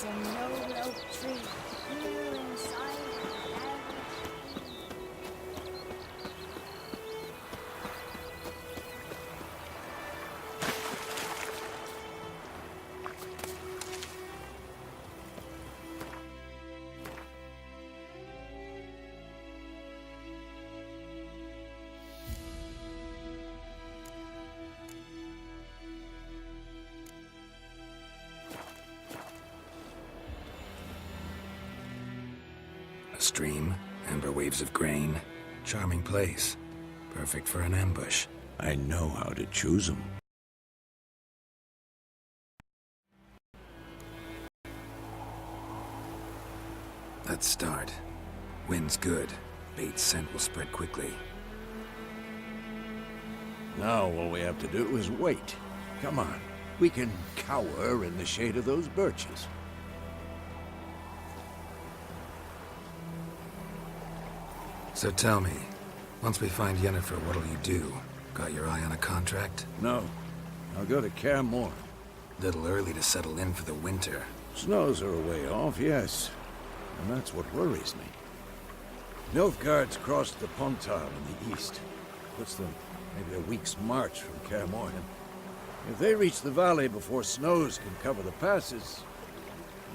It's a noble oak tree here inside the A stream, amber waves of grain. Charming place. Perfect for an ambush. I know how to choose them. Let's start. Wind's good. Bait's scent will spread quickly. Now all we have to do is wait. Come on. We can cower in the shade of those birches. So tell me, once we find Yennefer, what'll you do? Got your eye on a contract? No. I'll go to Kaer Morhen. Little early to settle in for the winter. Snows are a way off, yes. And that's what worries me. Nilfgaard's crossed the Pontar in the east. Puts them maybe a week's march from Kaer Morhen. If they reach the valley before snows can cover the passes,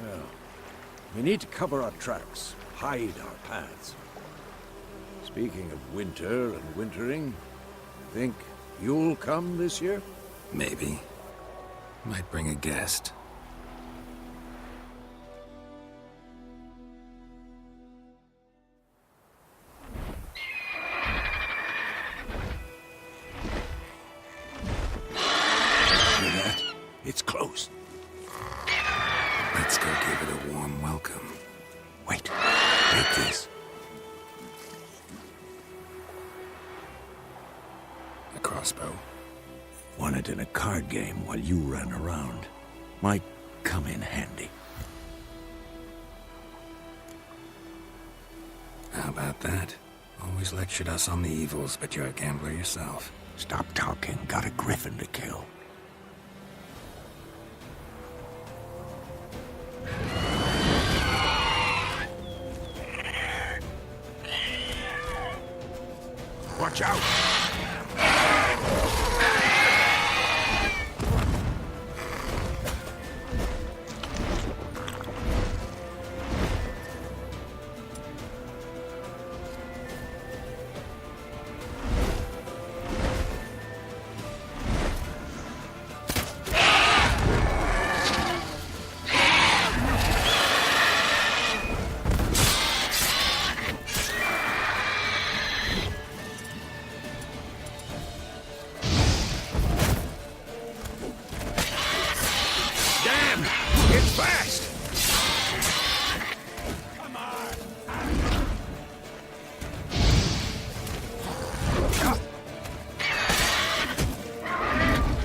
well, we need to cover our tracks, hide our paths. Speaking of winter and wintering, think you'll come this year? Maybe. Might bring a guest. Hear that? It's close. Let's go give it a warm welcome. Wait. Take this. A crossbow. Won it in a card game while you ran around. Might come in handy. How about that? Always lectured us on the evils, but you're a gambler yourself. Stop talking. Got a Griffon to kill. Watch out! It's fast! Come on!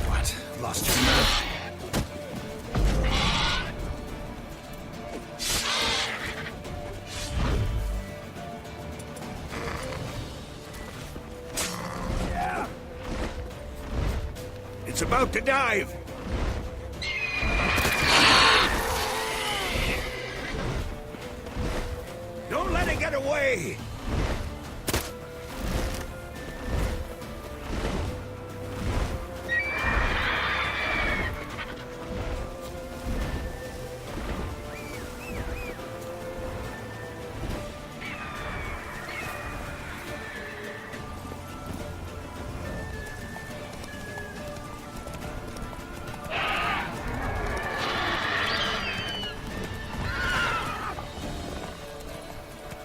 What? Lost your nerve? Yeah. It's about to dive! Don't let it get away!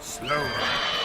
Slow.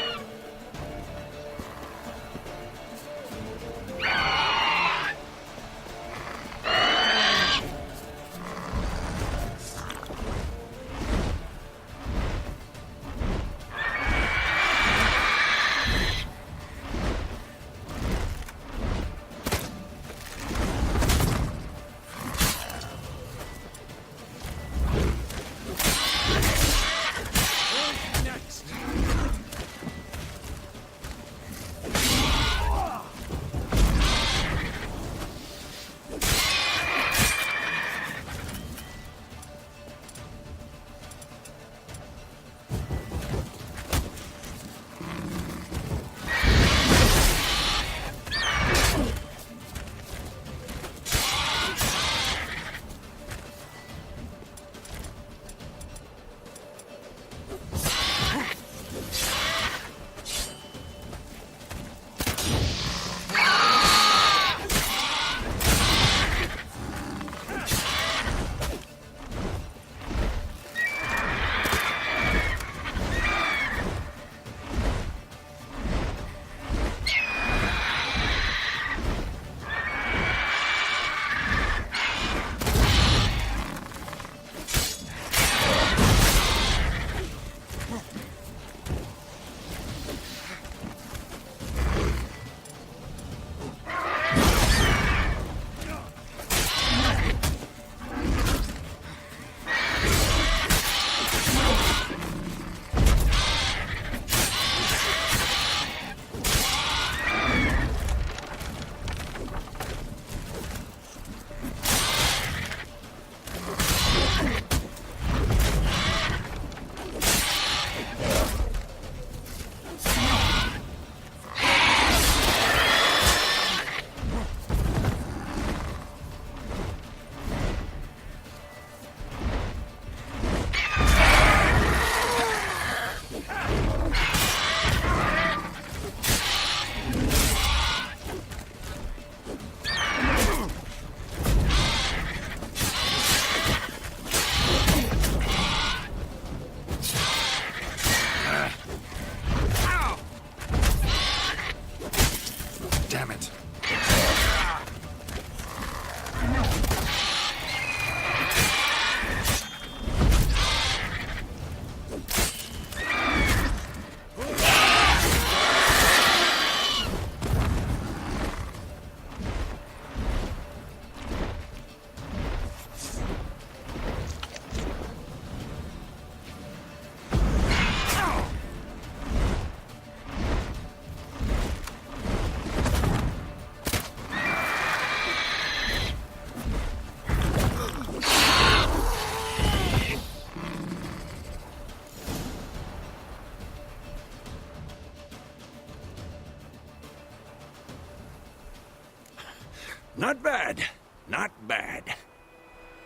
Not bad. Not bad.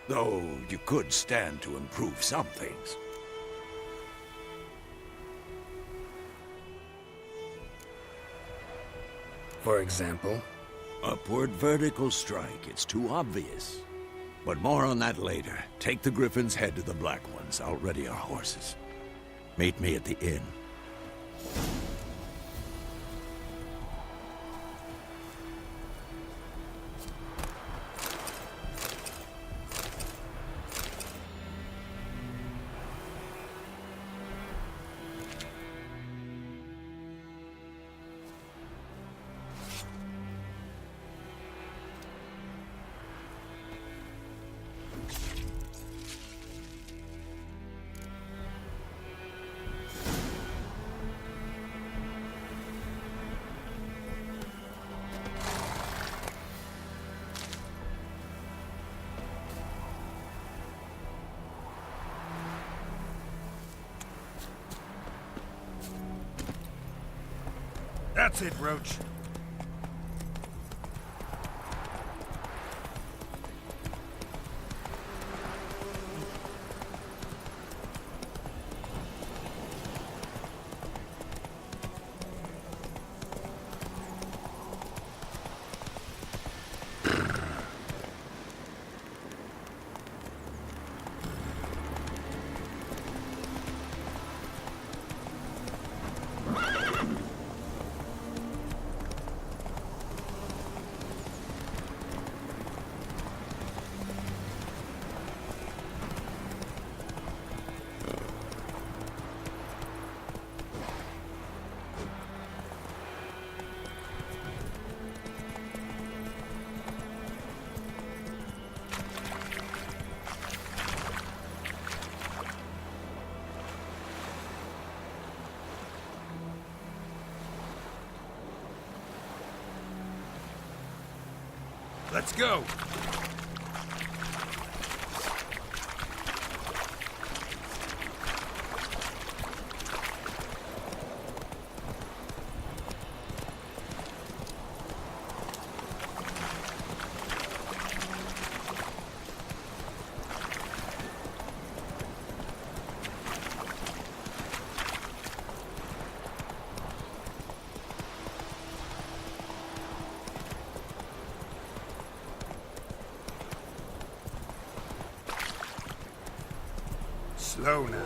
Though you could stand to improve some things. For example? Upward vertical strike. It's too obvious. But more on that later. Take the Griffins, head to the Black Ones. I'll ready our horses. Meet me at the inn. That's it, Roach. Let's go! Slow now.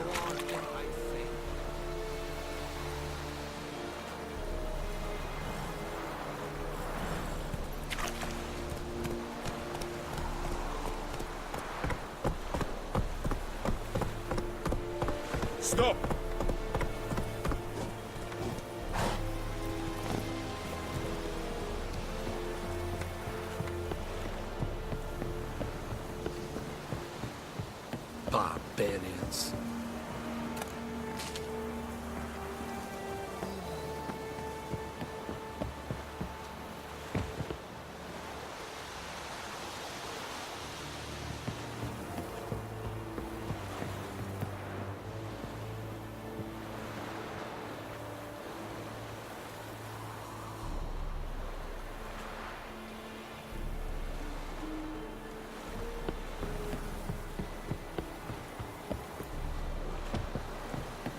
Stop! Barbarians.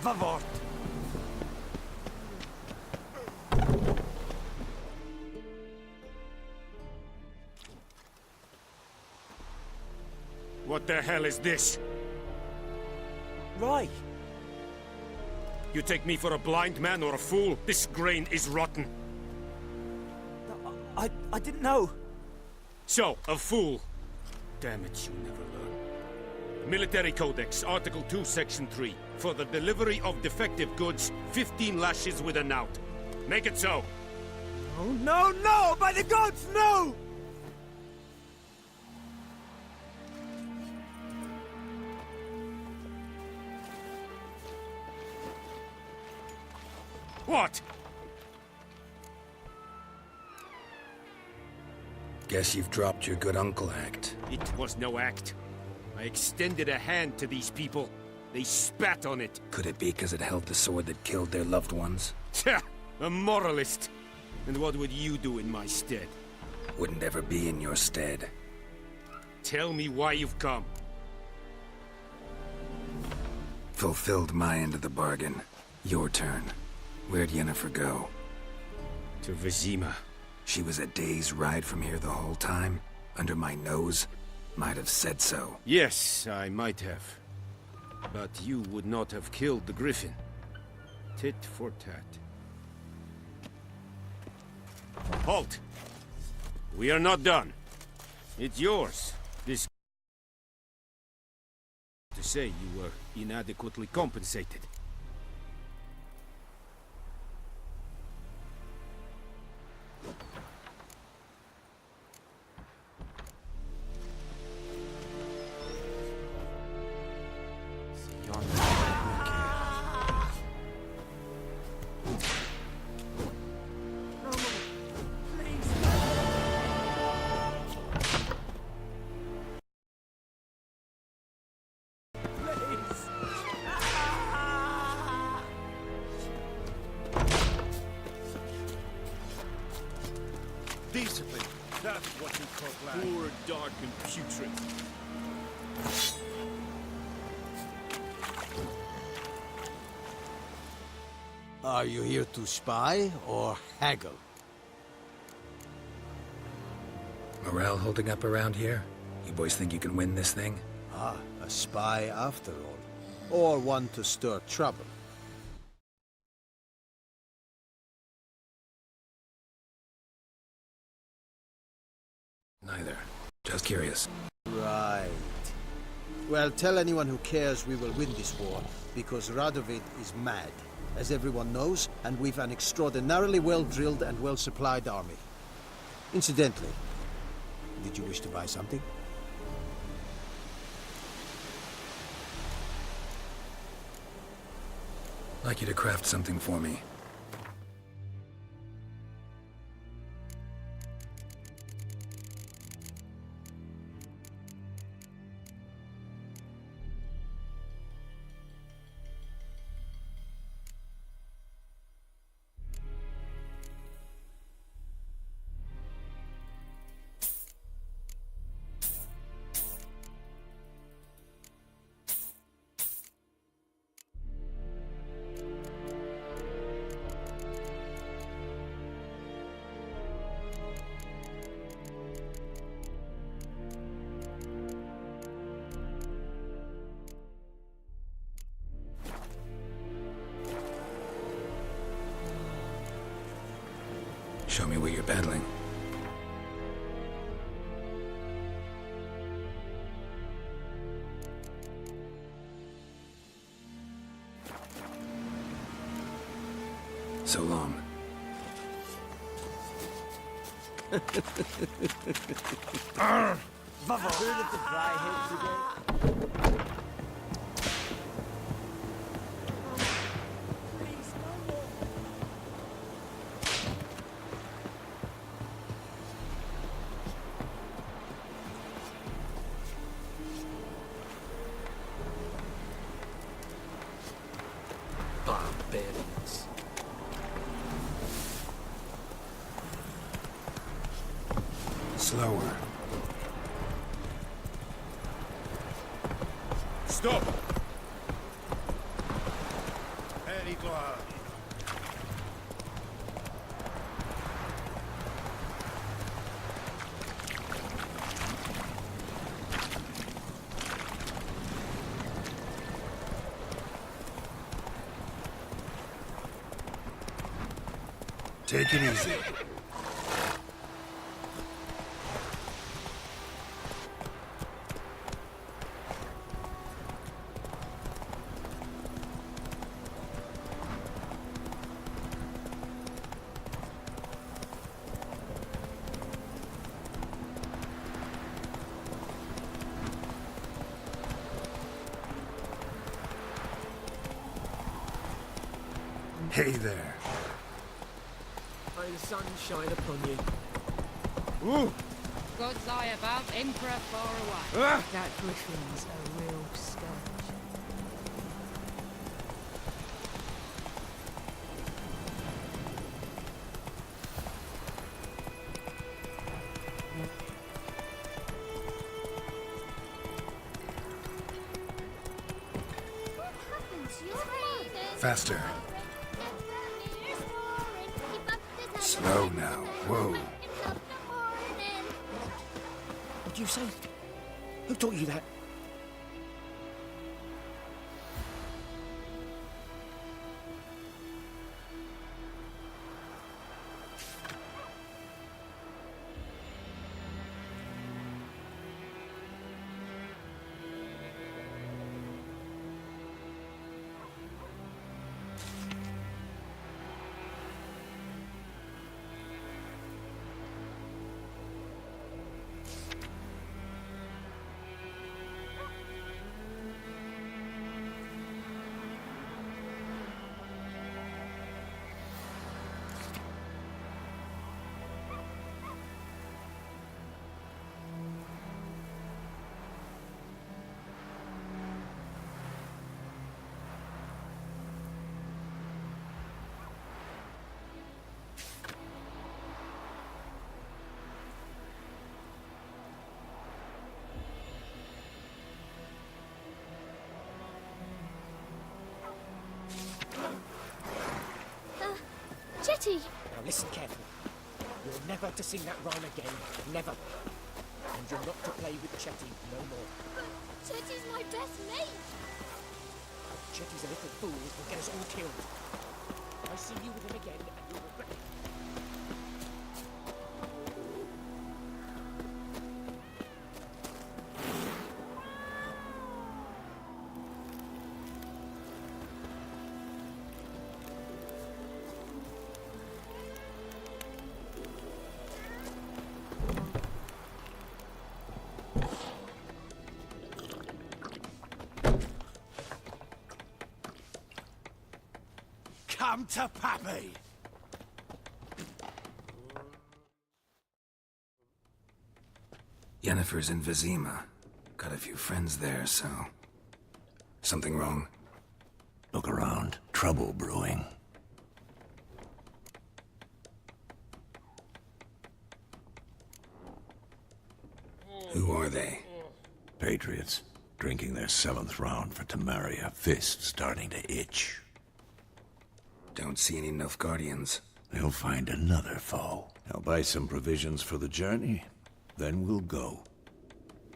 Vavort! What the hell is this? Right. You take me for a blind man or a fool? This grain is rotten. I didn't know. So, a fool. Damn it, you never learn. Military Codex, Article 2, Section 3. For the delivery of defective goods, 15 lashes with a knout. Make it so. Oh, no, no! By the gods, no! What? Guess you've dropped your good uncle act. It was no act. I extended a hand to these people. They spat on it. Could it be because it held the sword that killed their loved ones? Tja, a moralist. And what would you do in my stead? wouldn't ever be in your stead. Tell me why you've come. Fulfilled my end of the bargain. Your turn. Where'd Yennefer go? To Vizima. She was a day's ride from here the whole time? Under my nose? Might have said so. Yes, I might have. But you would not have killed the Griffon. Tit for tat. Halt! We are not done. It's yours. This... to say you were inadequately compensated. Decently. That's what you call life. Poor, dark, and putrid. Are you here to spy or haggle? Morale holding up around here? You boys think you can win this thing? Ah, a spy after all. Or one to stir trouble. Neither. Just curious. Right. Well, tell anyone who cares we will win this war, because Radovid is mad, as everyone knows, and we've an extraordinarily well-drilled and well-supplied army. Incidentally, did you wish to buy something? I'd like you to craft something for me. Show me where you're battling. So long. Barbarians. Slower. Stop! Very glad. Take it easy. Hey there. May the sun shine upon you. Ooh! God's eye above, Emperor far away. Ah! That Griffin's a real scourge. Faster. Slow now. Whoa. What'd you say? Who taught you that? Jetty! Now listen carefully. You're never to sing that rhyme again. Never. And you're not to play with Chetty no more. But Jetty's my best mate! Chetty's a little fool who will get us all killed. I see you with him again and you'll regret it. Come to Pappy! Yennefer's in Vizima. Got a few friends there, so... Something wrong? Look around. Trouble brewing. Who are they? Patriots. Drinking their 7th round for Tamaria. Fist starting to itch. Don't see any Nilfgaardians. They'll find another foe. I'll buy some provisions for the journey. Then we'll go.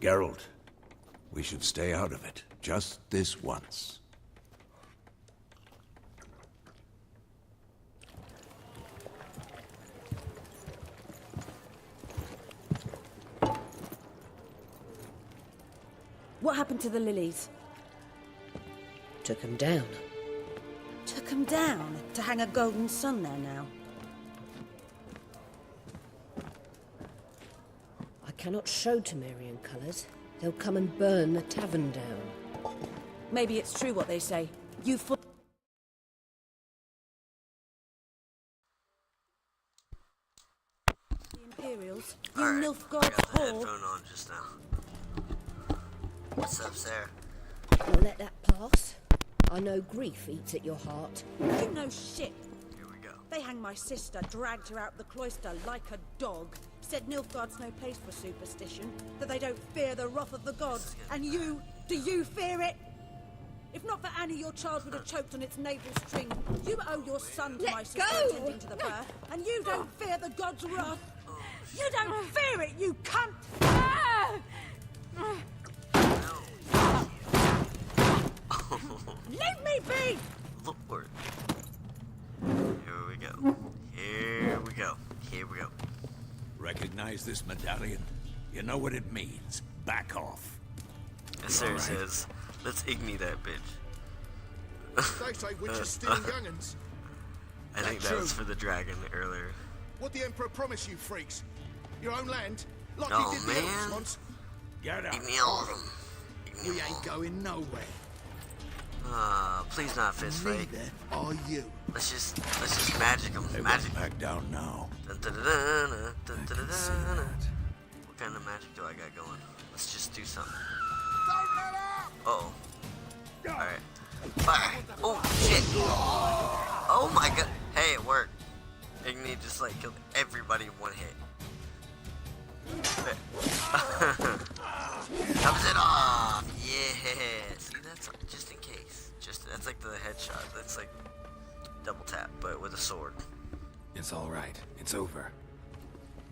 Geralt, we should stay out of it. Just this once. What happened to the lilies? Took 'em down. Took 'em down to hang a golden sun there now. I cannot show Temerian colours. They'll come and burn the tavern down. Maybe it's true what they say. You fool. The Imperials, you Alright, Nilfgaard I got the whore. headphone on just now. What's up, Sarah? You'll let that pass? I know grief eats at your heart. You know shit. Here we go. They hanged my sister, dragged her out the cloister like a dog. Said Nilfgaard's no place for superstition, that they don't fear the wrath of the gods. And you, do you fear it? If not for Annie, your child would have choked on its navel string. You owe your son to my sister attending to the birth, and you don't fear the gods' wrath. You don't fear it, you cunt! Leave me be! Lord. Here we go. Here we go. Here we go. Recognize this medallion? You know what it means. Back off. As Sarah says, let's ignite that bitch. They say witches stealing young'uns. I think that was for the dragon earlier. What the Emperor promised you, freaks? Your own land? Like Oh, he did the man. others once? Get out. Ignite all of them. We ain't going nowhere. Please not fist fight. Neither are you. Let's just magic them. They Magic. won't back down now. Dun, dun, dun, dun, dun, dun, dun, dun, dun. What kind of magic do I got going? Let's just do something. Don't let up! Uh-oh. Alright. Fire. Oh, shit. Oh my god. Hey, it worked. Ignite just like killed everybody in one hit. Comes it off. Yeah. See, that's just in case. that's like the headshot. That's like double tap, but with a sword. It's all right. It's over.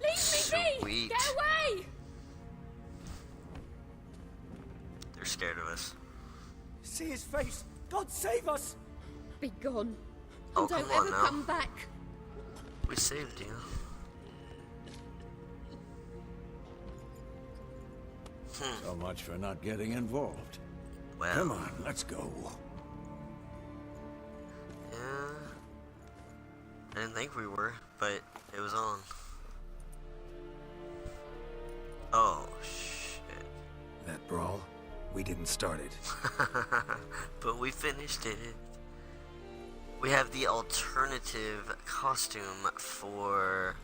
Leave me be! Sweet. Get away! They're scared of us. See his face! God save us! Be gone. Oh, And don't come on ever now. come back. We saved you. So much for not getting involved. Well, Come on, let's go. yeah. I didn't think we were, but it was on. Oh, shit. That brawl, we didn't start it. But we finished it. We have the alternative costume for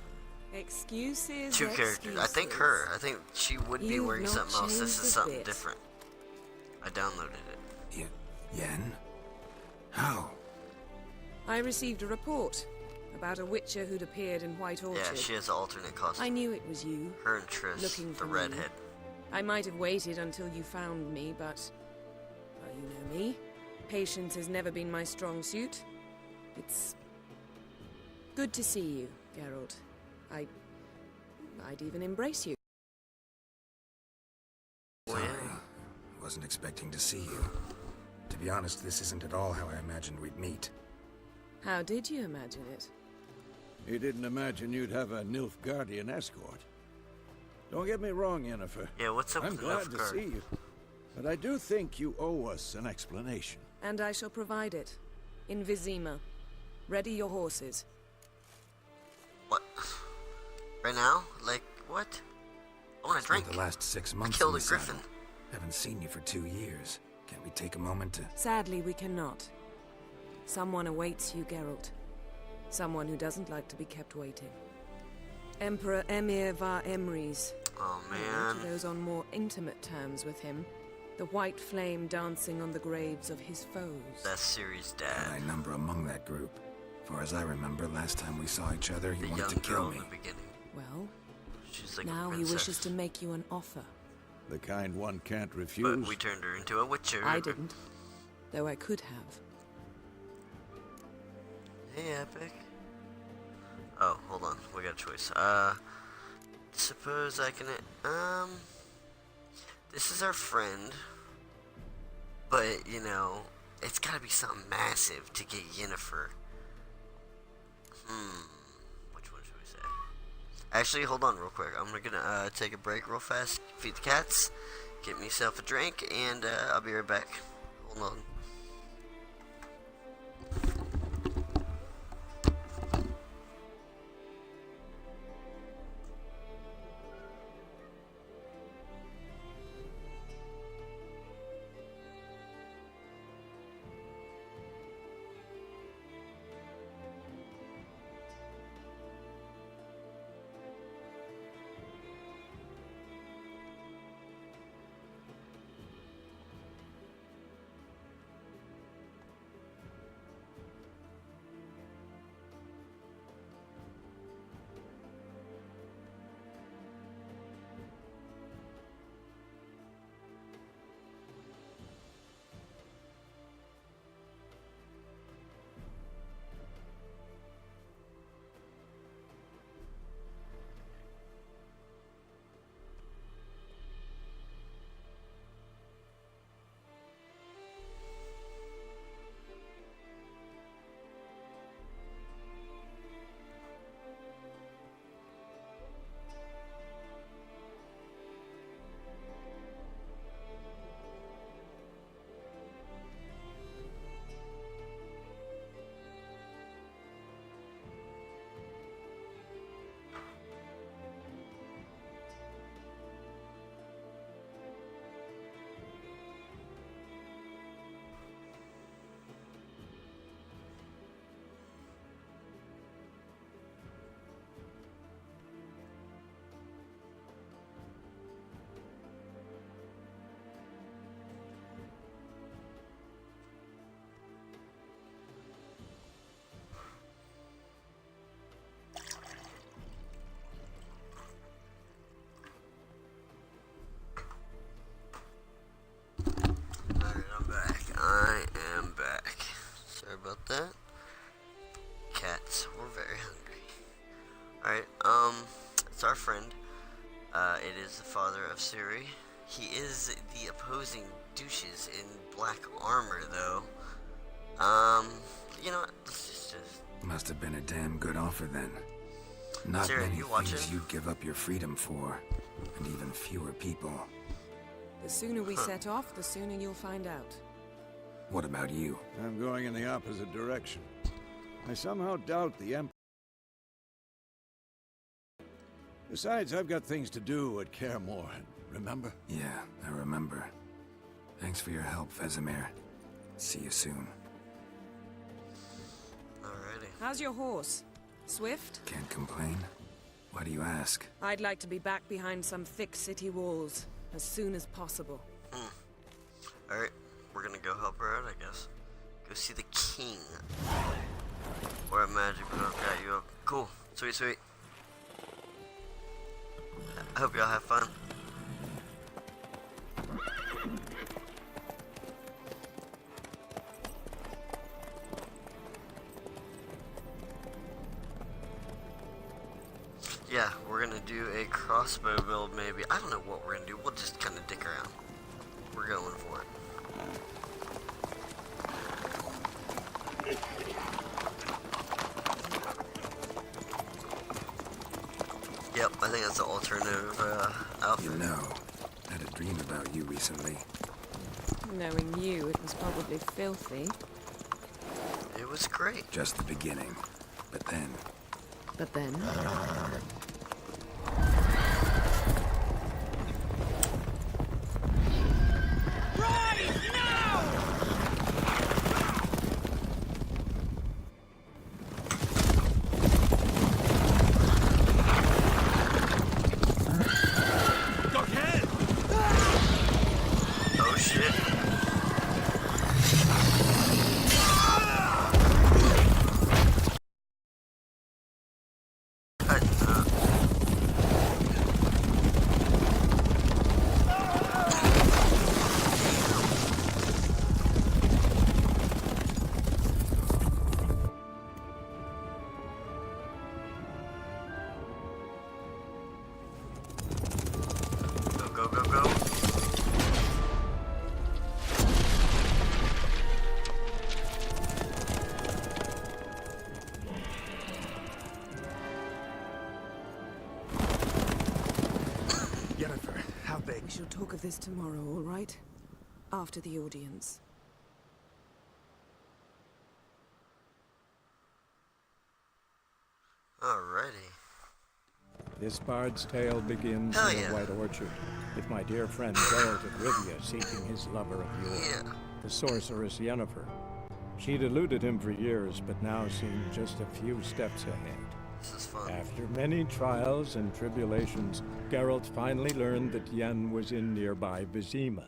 Excuses. two characters. I think her. I think she would be You've wearing not something else. This changed is a something bit. different. I downloaded it. Yen? How? I received a report about a witcher who'd appeared in White Orchard. Yeah, she has an alternate costume. I knew it was you. Her and Triss, Looking the for me. redhead. I might have waited until you found me, but... well, you know me. Patience has never been my strong suit. It's... good to see you, Geralt. I'd even embrace you. Sorry. Wasn't expecting to see you. To be honest, this isn't at all how I imagined we'd meet. How did you imagine it? You didn't imagine you'd have a Nilfgaardian escort. Don't get me wrong, Yennefer. Yeah, what's up I'm with glad to Nilfgaard? see you. But I do think you owe us an explanation. And I shall provide it. In Vizima. Ready your horses. What? Right now? Like, what? I want to Spent drink. the last 6 months killed in a the griffin. saddle. Haven't seen you for 2 years. Can't we take a moment to... Sadly, we cannot. Someone awaits you, Geralt. Someone who doesn't like to be kept waiting. Emperor Emir var Emrys. Oh, To man. those on more intimate terms with him. The white flame dancing on the graves of his foes. That's Ciri's And dad. I number among that group. Far as I remember, last time we saw each other, he The wanted young to kill girl me. in the beginning. Well, She's like a now he princess. wishes to make you an offer. The kind one can't refuse. But we turned her into a witcher. I didn't. Though I could have. Hey, Epic. Oh, hold on. We got a choice. Suppose I can... This is our friend. But, you know, it's gotta be something massive to get Yennefer. Which one should we say? Actually, hold on real quick. I'm gonna take a break real fast, feed the cats, get myself a drink, and I'll be right back. Hold on. It's our friend. It is the father of Suri. He is the opposing douches in black armor, though. You know what? Let's just... Must have been a damn good offer then. Not Siri, many you watching? things you'd give up your freedom for, and even fewer people. The sooner we set off, the sooner you'll find out. What about you? I'm going in the opposite direction. I somehow doubt the Emperor. Besides, I've got things to do at Kaer Morhen, remember? Yeah, I remember. Thanks for your help, Vesemir. See you soon. Alrighty. How's your horse? Swift? Can't complain. Why do you ask? I'd like to be back behind some thick city walls as soon as possible. Alright, we're gonna go help her out, I guess. Go see the king. Or a magic, but I've got you up. Cool. Sweet, sweet. I hope y'all have fun. Yeah, we're gonna do a crossbow build maybe. I don't know what we're gonna do. We'll just kind of dick around. We're going for it. Yep, I think that's the alternative outfit. You know, I had a dream about you recently. Knowing you, it was probably filthy. It was great. Just the beginning. But then... But then... Oh shit. Go, go, go, go. Yennefer, how big? We shall talk of this tomorrow, all right? After the audience. Alrighty. This bard's tale begins Hell in yeah. the White Orchard, with my dear friend Geralt of Rivia seeking his lover of yore, Yeah. the sorceress Yennefer. She'd eluded him for years, but now seemed just a few steps ahead. This is fun. After many trials and tribulations, Geralt finally learned that Yen was in nearby Vizima.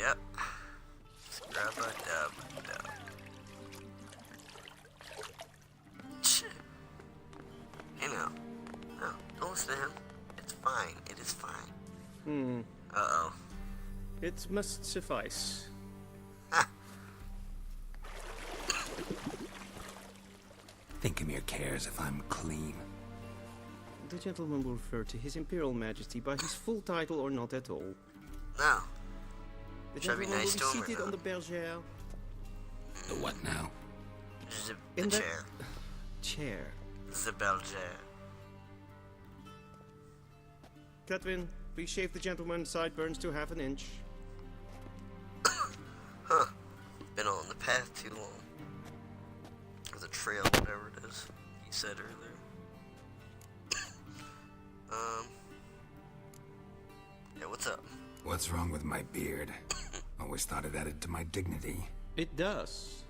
Yep. Scrub a dub dub. Shit. Hey now. No, don't listen to him. It's fine. It is fine. Uh-oh. It must suffice. Thinkamir cares if I'm clean. The gentleman will refer to His Imperial Majesty by his full title or not at all. No. The Should I be gentleman nice will to be him or seated no? on the bergère. The what now? The In the- chair. Chair. The Belger. Catwin, please shave the gentleman's sideburns to half an inch. Huh. Been on the path too long. Or the trail, whatever it is he said earlier. Yeah, what's up? What's wrong with my beard? Always thought it added to my dignity. It does.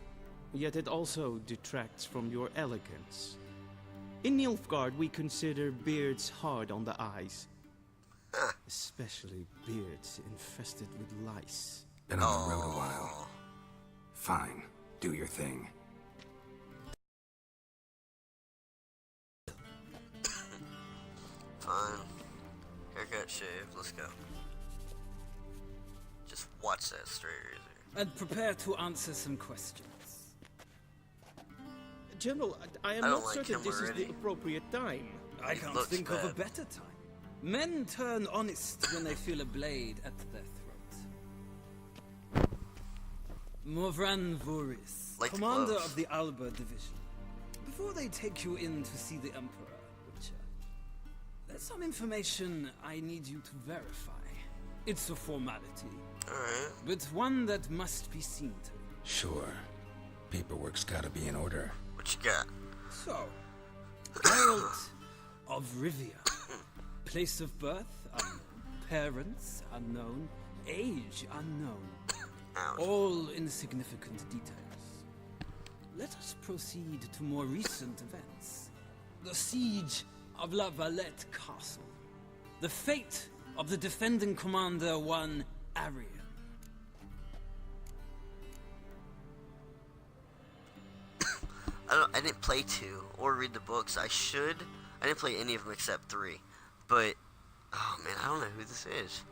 Yet it also detracts from your elegance. In Nilfgaard, we consider beards hard on the eyes. Especially beards infested with lice. Been on the road a while. Fine. Do your thing. Fine. Haircut, shave, let's go. Just watch that straight razor. And prepare to answer some questions. General, I am don't not like certain him this already. is the appropriate time. I can't looks think of a bad. better time. Men turn honest when they feel a blade at their throat. Morvran Voris, Like the commander gloves. of the Alba Division. Before they take you in to see the Emperor, Witcher, there's some information I need you to verify. It's a formality, Alright. but one that must be seen to. Sure. Paperwork's gotta be in order. What you got? So, Geralt of Rivia. Place of birth, unknown. Parents, unknown. Age, unknown. Ouch. All insignificant details. Let us proceed to more recent events. The siege of La Valette Castle. The fate of the defending commander, one Arian. I didn't play 2 or read the books. I should. I didn't play any of them except 3. But, oh man, I don't know who this is.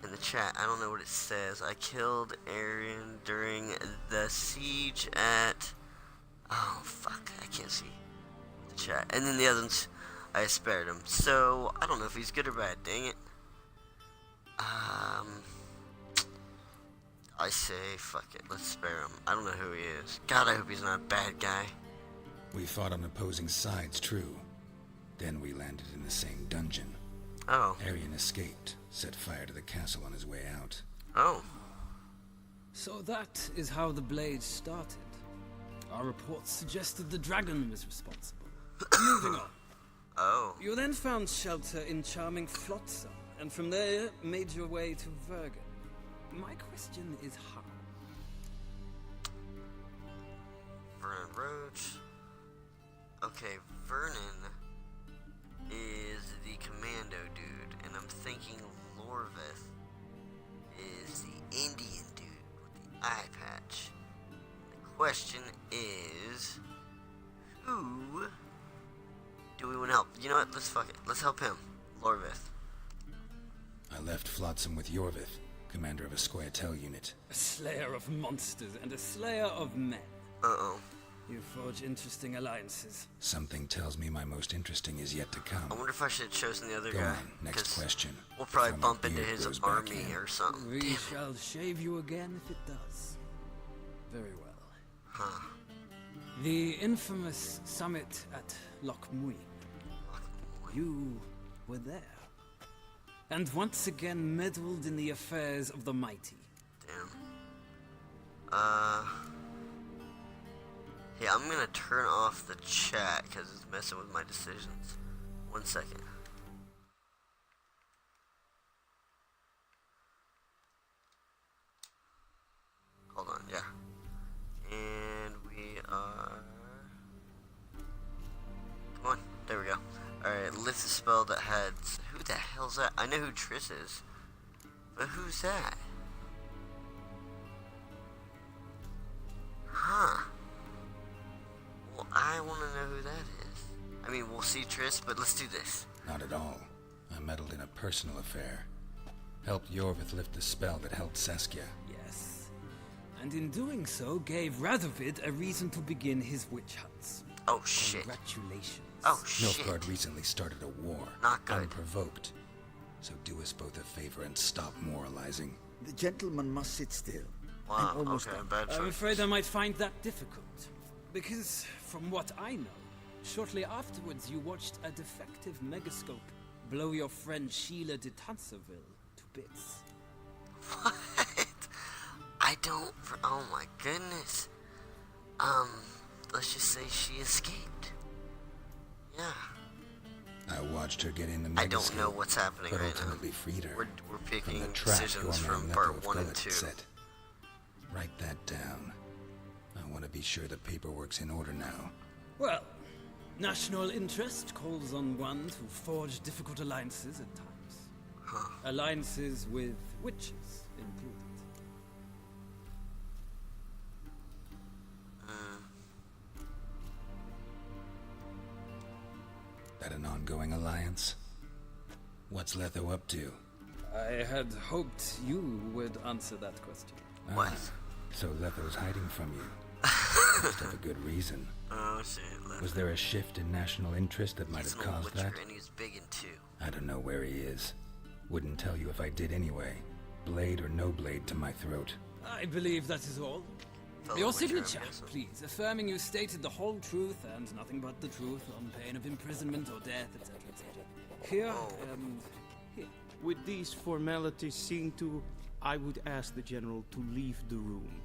In the chat, I don't know what it says. I killed Arian during the siege at... Oh, fuck. I can't see the chat. And then the other ones, I spared him. So, I don't know if he's good or bad. Dang it. I say, fuck it, let's spare him. I don't know who he is. God, I hope he's not a bad guy. We fought on opposing sides, true. Then we landed in the same dungeon. Oh. Arian escaped, set fire to the castle on his way out. Oh. So that is how the blade started. Our reports suggested the dragon was responsible. Moving on. Oh. You then found shelter in charming Flotsam, and from there made your way to Vergen. My question is how? Vernon Roach. Okay, Vernon is the commando dude, and I'm thinking Lorveth is the Indian dude with the eye patch. The question is, who do we want to help? You know what? Let's fuck it. Let's help him. Lorveth. I left Flotsam with Yorvith, commander of a Squaretel unit. A slayer of monsters and a slayer of men. Uh-oh. You forge interesting alliances. Something tells me my most interesting is yet to come. I wonder if I should have chosen the other Go guy. on, next 'cause question. We'll probably Before my bump into beard his grows back army in. or something. We Damn it. shall shave you again if it does. Very well. Huh. The infamous summit at Loch Mui. You were there. And once again meddled in the affairs of the mighty. Damn. Yeah, I'm gonna turn off the chat because it's messing with my decisions. 1 second. Hold on, yeah. And we are... Come on, there we go. Alright, lift the spell that had... Who the hell's that? I know who Triss is. But who's that? Huh. Well, I want to know who that is. I mean, we'll see Triss, but let's do this. Not at all. I meddled in a personal affair. Helped Yorvith lift the spell that held Saskia. Yes. And in doing so, gave Radovid a reason to begin his witch hunts. Oh, shit. Congratulations. Oh, shit. Nilfgaard recently started a war. Not good. Unprovoked. So do us both a favor and stop moralizing. The gentleman must sit still. Wow, I'm almost okay, done. bad choice. I'm afraid I might find that difficult. Because, from what I know, shortly afterwards you watched a defective megascope blow your friend Sheila de Tanserville to bits. What? I don't... Oh my goodness. Let's just say she escaped. Yeah. I watched her get in the megascope. I don't know what's happening but right now. ultimately freed her. We're picking from the trap decisions Gorman from Leto part of 1 and Gullet 2. set. Write that down. I want to be sure the paperwork's in order now. Well, national interest calls on one to forge difficult alliances at times. Alliances with witches included. That an ongoing alliance? What's Letho up to? I had hoped you would answer that question. What? So Letho's hiding from you. Must have a good reason. Oh shit. Was there a shift in national interest that might have caused that? And he's big in two. I don't know where he is. Wouldn't tell you if I did anyway. Blade or no blade to my throat. I believe that is all. Your signature, please, affirming you stated the whole truth and nothing but the truth on pain of imprisonment or death, etc., etc. Here and here. With these formalities seen to, I would ask the General to leave the room.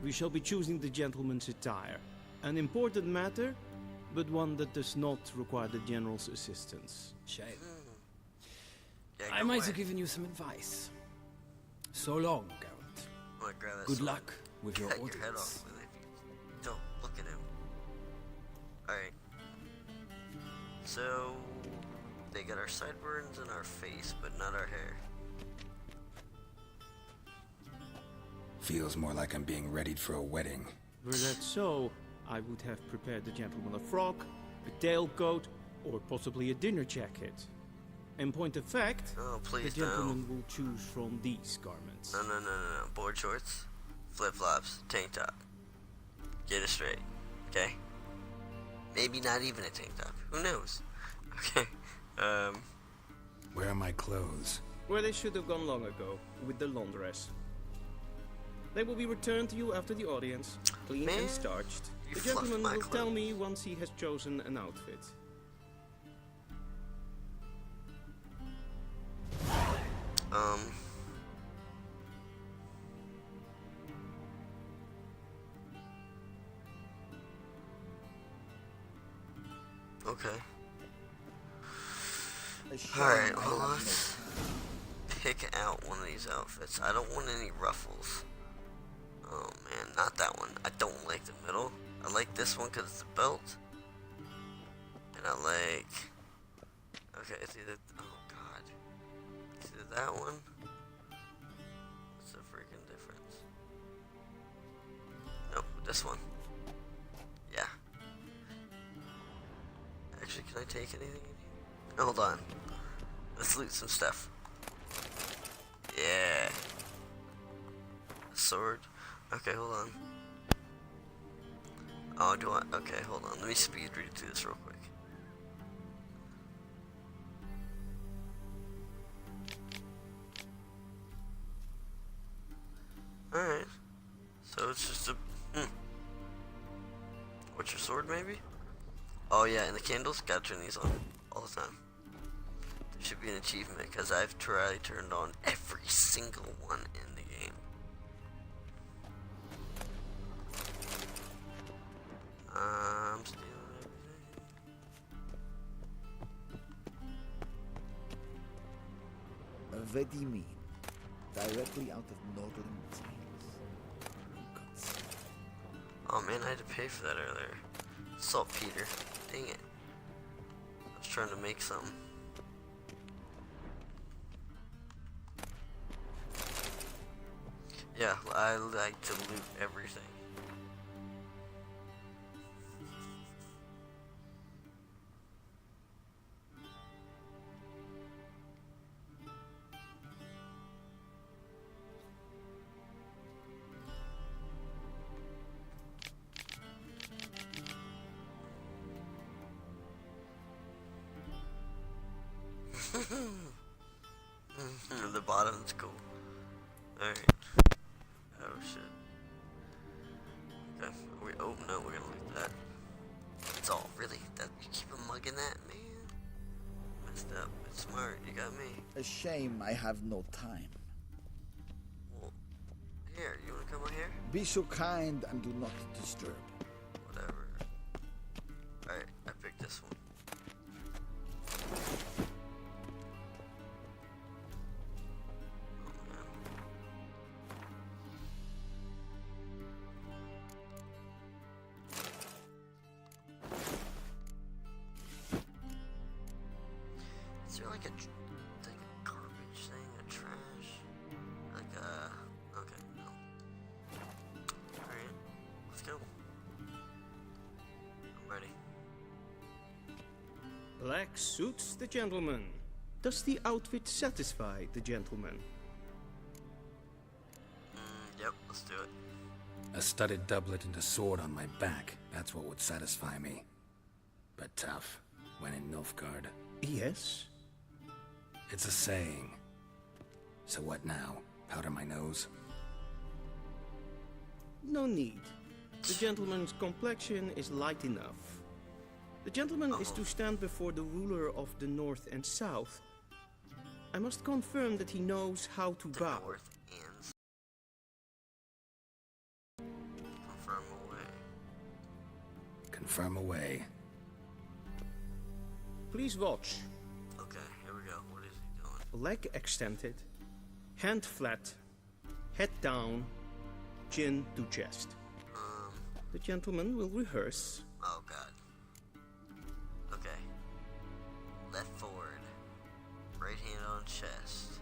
We shall be choosing the gentleman's attire. An important matter, but one that does not require the General's assistance. Shame. Yeah, I might have given you some advice. So long, Geralt. Good luck with your orders. Your head off with it. Don't look at him. Alright. So, they got our sideburns and our face, but not our hair. Feels more like I'm being readied for a wedding. Were that so, I would have prepared the gentleman a frock, a tailcoat, or possibly a dinner jacket. In point of fact, the gentleman will choose from these garments. No. Board shorts, flip-flops, tank top. Get it straight, okay? Maybe not even a tank top. Who knows? Okay. Where are my clothes? Where they should have gone long ago, with the laundress. They will be returned to you after the audience, clean and starched. The gentleman will tell me once he has chosen an outfit. Okay. Alright, well, let's pick out one of these outfits. I don't want any ruffles. Oh man, not that one. I don't like the middle. I like this one because it's the belt. And I like... Okay, it's either... Oh god. It's either that one. What's the freaking difference? Nope, this one. Yeah. Actually, can I take anything in here? Hold on. Let's loot some stuff. Yeah. A sword. Okay, hold on. Oh, do I? Okay, hold on. Let me speed read through this real quick. Alright. So it's just a... What's your sword, maybe? Oh yeah, and the candles, gotta turn these on all the time. There should be an achievement, because I've turned on every single one in the game. I'm stealing everything. What do you mean? Directly out of Northern Tales. Oh man, I had to pay for that earlier. Saltpeter. Dang it. I was trying to make some. Yeah, I like to loot everything. The bottom's cool. Alright. Oh shit. Okay. Oh no, we're gonna loot that. It's all really that you keep a mugging that, man. Messed up. It's smart, you got me. A shame I have no time. Well, here, you wanna come on here? Be so kind and do not disturb. Whatever. Alright, I picked this one. Is there like a garbage Ready. Black suits the gentleman. Does the outfit satisfy the gentleman? Yep, let's do it. A studded doublet and a sword on my back. That's what would satisfy me. But tough, when in Nilfgaard. Yes? It's a saying. So what now? Powder my nose? No need. The gentleman's complexion is light enough. The gentleman is to stand before the ruler of the North and South. I must confirm that he knows how to bow. Confirm away. Confirm away. Please watch. Okay, here we go. What is he doing? Leg extended, hand flat, head down, chin to chest. The gentleman will rehearse. Oh god. Okay. Left forward. Right hand on chest.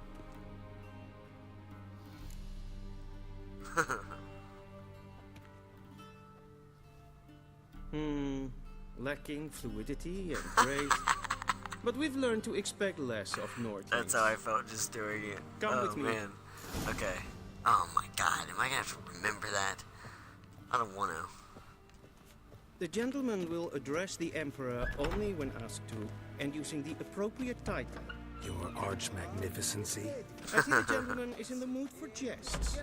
Lacking fluidity and grace. But we've learned to expect less of North. That's how I felt just doing it. Come with me. Man. Okay. Oh my god, am I gonna have to remember that? I don't want to. The gentleman will address the Emperor only when asked to, and using the appropriate title. Your arch-magnificency? I see the gentleman is in the mood for jests.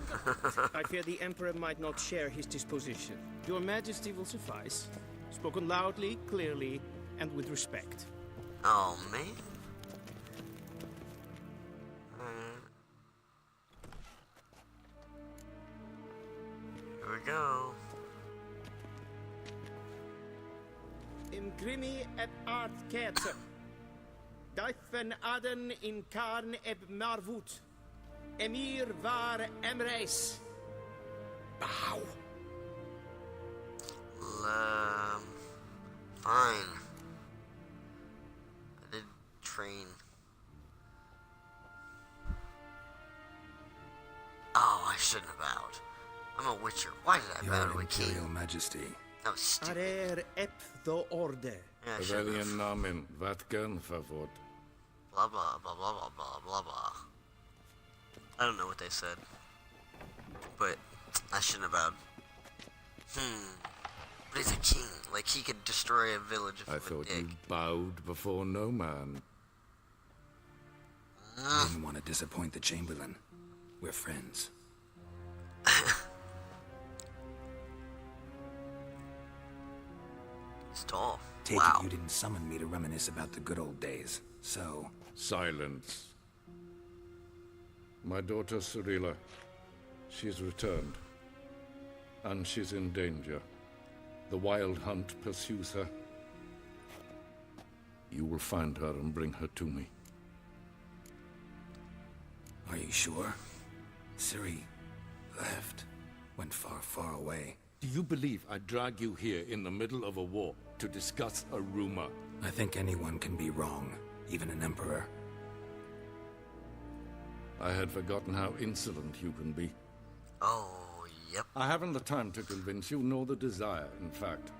I fear the Emperor might not share his disposition. Your Majesty will suffice. Spoken loudly, clearly, and with respect. Oh, man. Here we go. Imgrimi et art ketzer. Duifen aden in karn eb marvoet. Emir var emreis. Bow. Fine. I did train. Oh, I shouldn't have bowed. I'm a witcher. Why did I bow to a king? Imperial Majesty. That was stupid. Arer ep the orde. Yeah, I shouldn't have. Namen, Vatkan favor. Blah blah blah blah blah blah blah blah. I don't know what they said, but I shouldn't have bowed. But he's a king. Like he could destroy a village if I thought you bowed before no man. I didn't want to disappoint the Chamberlain. We're friends. He's tall. Take wow. it you didn't summon me to reminisce about the good old days. So... Silence. My daughter Cyrilla, she's returned. And she's in danger. The Wild Hunt pursues her. You will find her and bring her to me. Are you sure? Ciri left. Went far, far away. Do you believe I drag you here in the middle of a war to discuss a rumor? I think anyone can be wrong, even an emperor. I had forgotten how insolent you can be. Oh, yep. I haven't the time to convince you, nor the desire, in fact.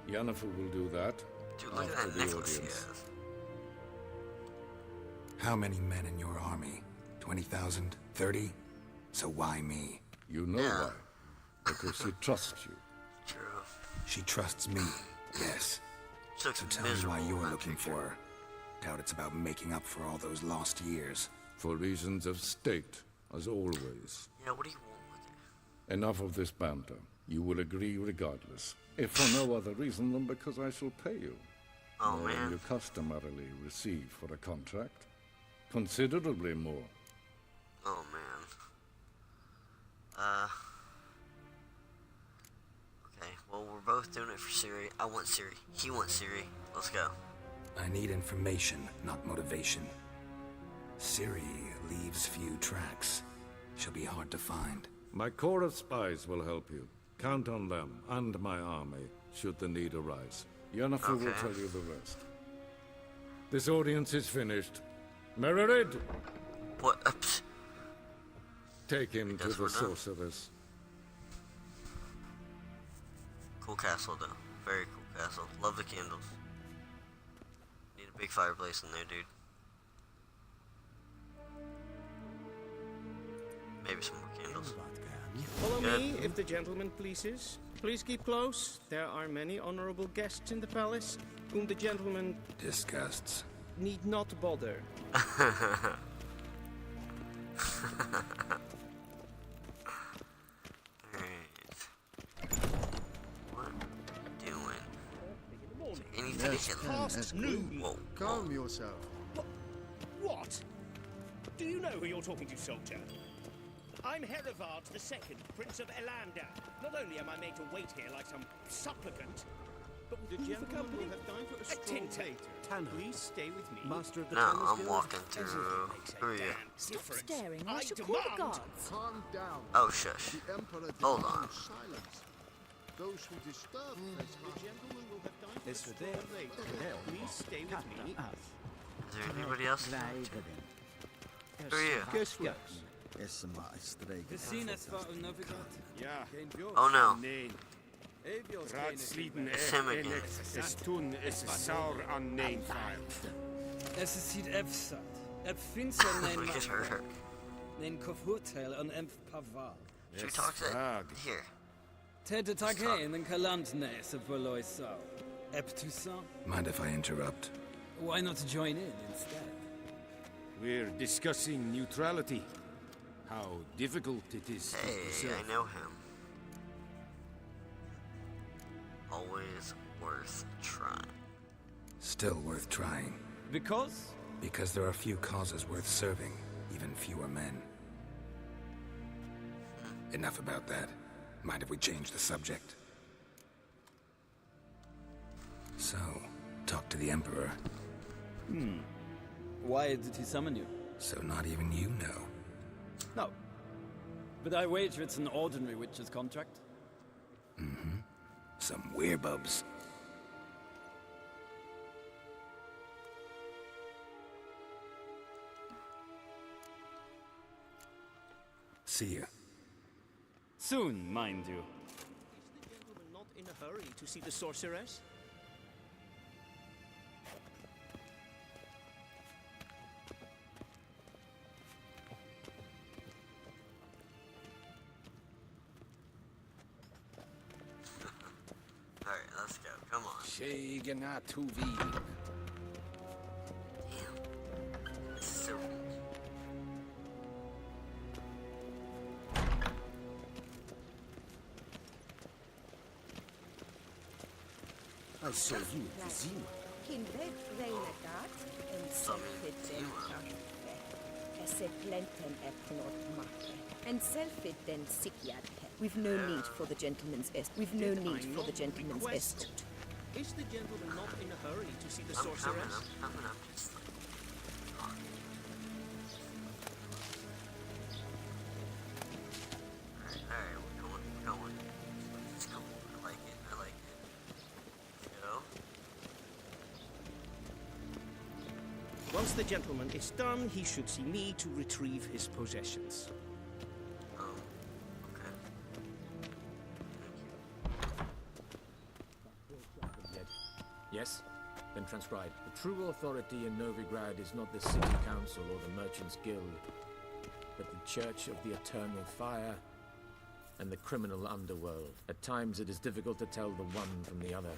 Yennefer will do that. Dude, look after at that the necklace audience. How many men in your army? 20,000? 30? So why me? You know why. Because she trusts you. True. She trusts me, yes. She looks so tell me why you're looking for her. Doubt it's about making up for all those lost years. For reasons of state, as always. Yeah, what do you want with it? Enough of this banter. You will agree regardless. If for no other reason than because I shall pay you. Oh, more man. than you customarily receive for a contract. Considerably more. Oh, man. Okay, well, we're both doing it for Ciri. I want Ciri. He wants Ciri. Let's go. I need information, not motivation. Ciri leaves few tracks. She'll be hard to find. My corps of spies will help you. Count on them and my army, should the need arise. Yennefer will tell you the rest. This audience is finished. Mererid! What? Take him to the sorceress. Cool castle, though. Very cool castle. Love the candles. Need a big fireplace in there, dude. Maybe some more candles. Follow Good. me, if the gentleman pleases. Please keep close. There are many honorable guests in the palace, whom the gentleman Disgusts. need not bother. Anything Yes, can past noon. Whoa. Calm yourself. What? Do you know who you're talking to, soldier? I'm Yennifer-hot II, Prince of Elander. Not only am I made to wait here like some supplicant, but The gentleman will have time for a stroll tinter. later. Please stay with me. Master of the No, Tanners I'm Guild? walking through. Who are you? Stop staring, or I I shall call the demand- guards. Calm down. Oh, shush. The Emperor Hold demands on. silence. Those who disturb face The gentleman will have time for a This for stroll them. later. Please stay with me. Is there anybody else? Who are you? Guess what? Gesehen, war Novigrad. Ja. Oh no. Nee. Raadsleden It's him again. is toen is saur aan neen file. Es ist Sid Evsat. Finster nein Look at her. Nein Kofurteil an Empf Paval. She talks it. Here. Tete Tage in den Kalandnes of Valoisau. Toussaint. Mind if I interrupt? Why not join in instead? We're discussing neutrality. How difficult it is to Hey, preserve. I know him. Always worth trying. Still worth trying. Because? Because there are few causes worth serving, even fewer men. Enough about that. Mind if we change the subject? So, talk to the Emperor. Why did he summon you? So not even you know. No. But I wager it's an ordinary witch's contract. Mm-hmm. Some werebubs. See ya. Soon, mind you. Is the gentleman not in a hurry to see the sorceress? Alright, let's go. Come on. Sheganatuvi. Damn. This is so. I saw you at the zoo. Kindred reinagat en selfit den Esse plenten epnot make. And self-it then sikyad. We've no need for the gentleman's escort. We've no Did need I for the not gentleman's request escort. Is the gentleman not in a hurry to see the I'm coming, sorceress? I'm coming, I'm just like... Alright, we're going. It's cool, I like it. Let's go. Once the gentleman is done, he should see me to retrieve his possessions. Okay. Yes? Then transcribe. The true authority in Novigrad is not the city council or the merchants' guild, but the Church of the Eternal Fire and the criminal underworld. At times it is difficult to tell the one from the other.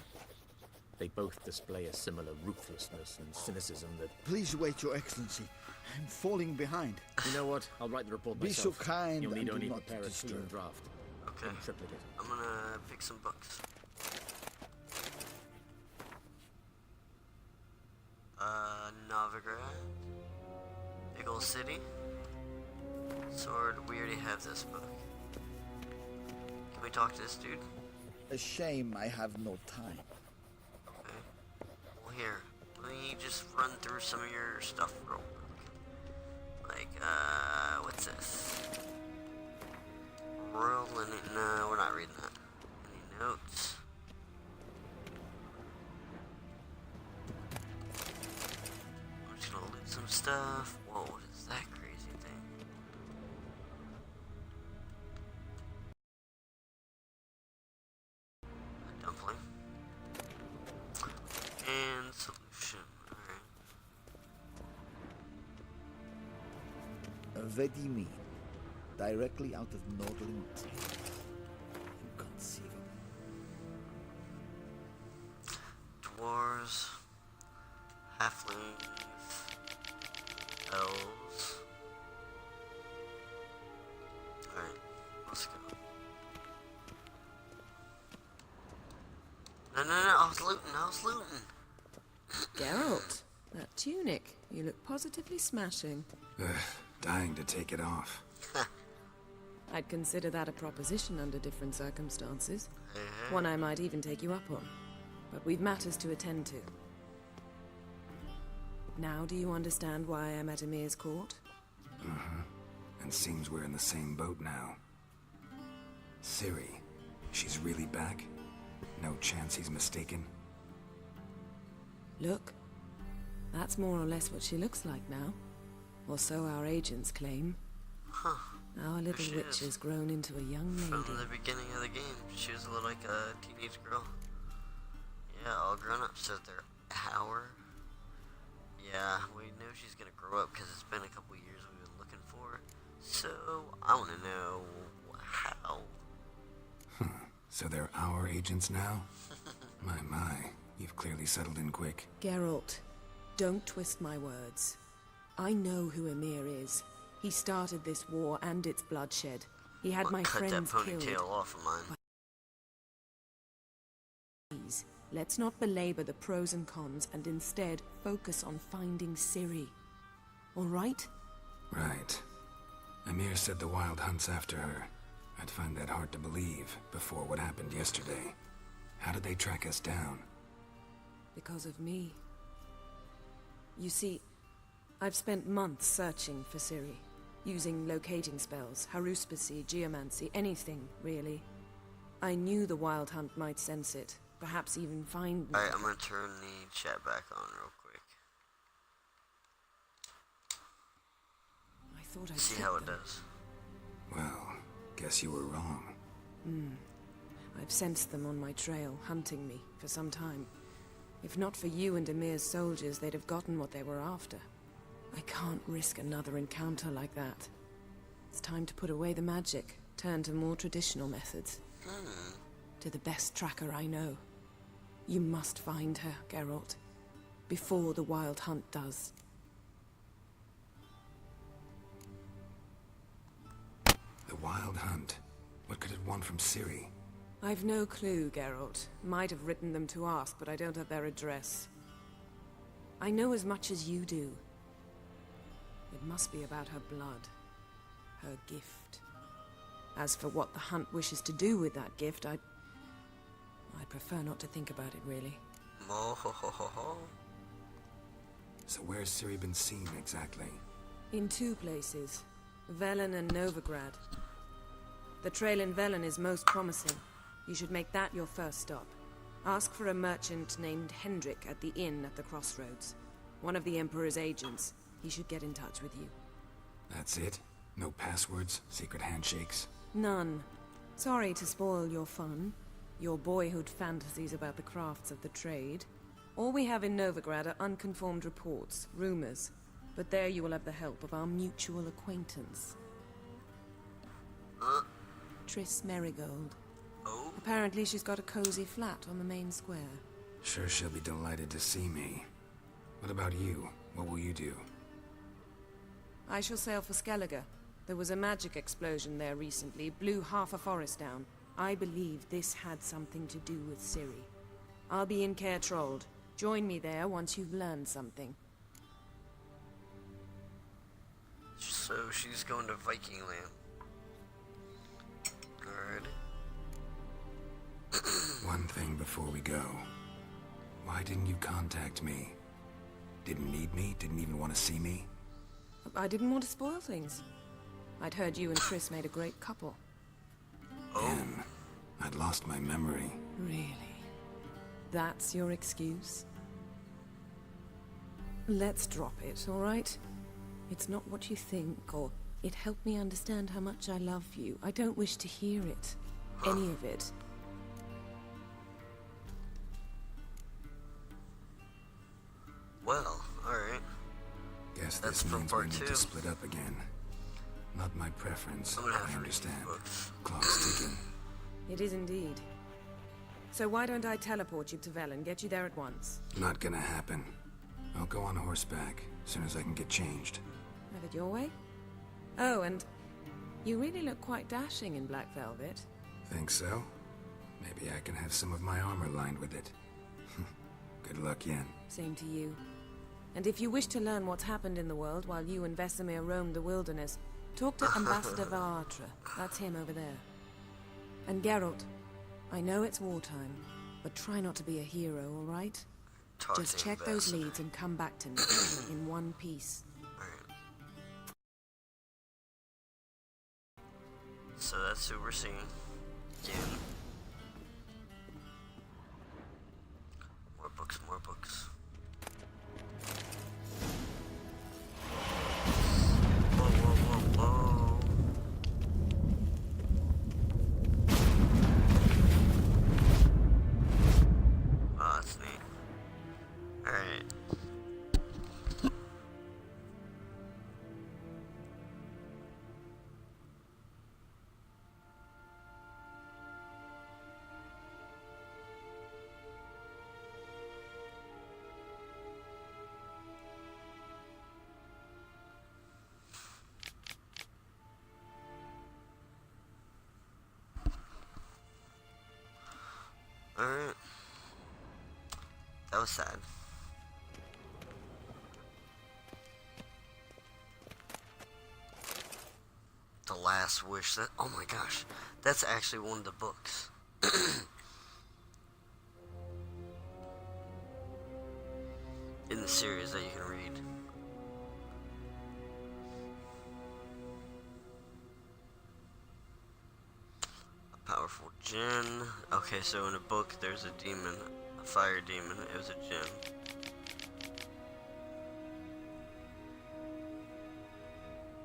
They both display a similar ruthlessness and cynicism that... Please wait, Your Excellency. I'm falling behind. You know what? I'll write the report Be myself. so kind You'll need and do only not prepare a clean disturb. draft. Okay. In triplicate. I'm gonna pick some books. Novigrad. Big ol' city. Sword, we already have this book. Can we talk to this dude? A shame I have no time. Okay. Well, here. Let me just run through some of your stuff real quick. Like, what's this? Royal Linen. No, we're not reading that. Any notes? I'm just gonna loot some stuff. Whoa, what is that crazy thing? A dumpling. Vedimi, directly out of Nordling Tale. Inconceivable. Dwarves, halflings, elves. Alright, let's go. No, I was looting. Geralt, that tunic. You look positively smashing. Dying to take it off. I'd consider that a proposition under different circumstances. One I might even take you up on. But we've matters to attend to. Now do you understand why I'm at Emir's court? And seems we're in the same boat now. Ciri, she's really back? No chance he's mistaken? Look, that's more or less what she looks like now. Or so our agents claim. Our little witch has grown into a young lady. From the beginning of the game, she was like a teenage girl. Yeah, all grown up, so they're our. Yeah, we know she's gonna grow up because it's been a couple years we've been looking for her. So, I want to know how. So they're our agents now? My, you've clearly settled in quick. Geralt, don't twist my words. I know who Emir is. He started this war and its bloodshed. He had my friends cut killed. that ponytail off of mine. Please, let's not belabor the pros and cons and instead focus on finding Ciri. All right? Right. Emir said the Wild Hunt's after her. I'd find that hard to believe before what happened yesterday. How did they track us down? Because of me. You see, I've spent months searching for Ciri, using locating spells, haruspicy, geomancy, anything, really. I knew the Wild Hunt might sense it, perhaps even find me. Alright, I'm gonna turn the chat back on real quick. I thought I'd see how it does. Well, guess you were wrong. I've sensed them on my trail, hunting me, for some time. If not for you and Emir's soldiers, they'd have gotten what they were after. I can't risk another encounter like that. It's time to put away the magic, turn to more traditional methods. To the best tracker I know. You must find her, Geralt, before the Wild Hunt does. The Wild Hunt? What could it want from Ciri? I've no clue, Geralt. Might have written them to ask, but I don't have their address. I know as much as you do. It must be about her blood. Her gift. As for what the Hunt wishes to do with that gift, I'd prefer not to think about it, really. So where's Ciri been seen, exactly? In two places. Velen and Novigrad. The trail in Velen is most promising. You should make that your first stop. Ask for a merchant named Hendrik at the inn at the crossroads. One of the Emperor's agents. He should get in touch with you. That's it? No passwords? Secret handshakes? None. Sorry to spoil your fun. Your boyhood fantasies about the crafts of the trade. All we have in Novigrad are unconfirmed reports, rumors. But there you will have the help of our mutual acquaintance. Triss Merigold. Apparently she's got a cozy flat on the main square. Sure she'll be delighted to see me. What about you? What will you do? I shall sail for Skellige. There was a magic explosion there recently, blew half a forest down. I believe this had something to do with Ciri. I'll be in Caer Trold. Join me there once you've learned something. So she's going to Viking land. Good. One thing before we go. Why didn't you contact me? Didn't need me? Didn't even want to see me? I didn't want to spoil things. I'd heard you and Triss made a great couple. Yen, I'd lost my memory. Really? That's your excuse? Let's drop it, all right? It's not what you think, or it helped me understand how much I love you. I don't wish to hear it. Any of it. Well, alright. Guess That's this from means we part need 2. to split up again. Not my preference. I'm gonna have I to understand. read these books. Clock's ticking. It is indeed. So why don't I teleport you to Vel and get you there at once? Not gonna happen. I'll go on horseback as soon as I can get changed. Have it your way? Oh, and you really look quite dashing in black velvet. Think so? Maybe I can have some of my armor lined with it. Good luck, Yen. Same to you. And if you wish to learn what's happened in the world while you and Vesemir roamed the wilderness, talk to Ambassador Vaatra. That's him over there. And Geralt, I know it's wartime, but try not to be a hero, all right? Just check those leads and come back to me in one piece. So that's who we're seeing. Again. More books, more books. Whoa, whoa, whoa, whoa. Oh, that's neat. Alright. Alright. That was sad. The Last Wish. That, oh my gosh. That's actually one of the books. In the series that you can read. Powerful djinn. Okay, so in a book there's a demon, a fire demon. It was a djinn.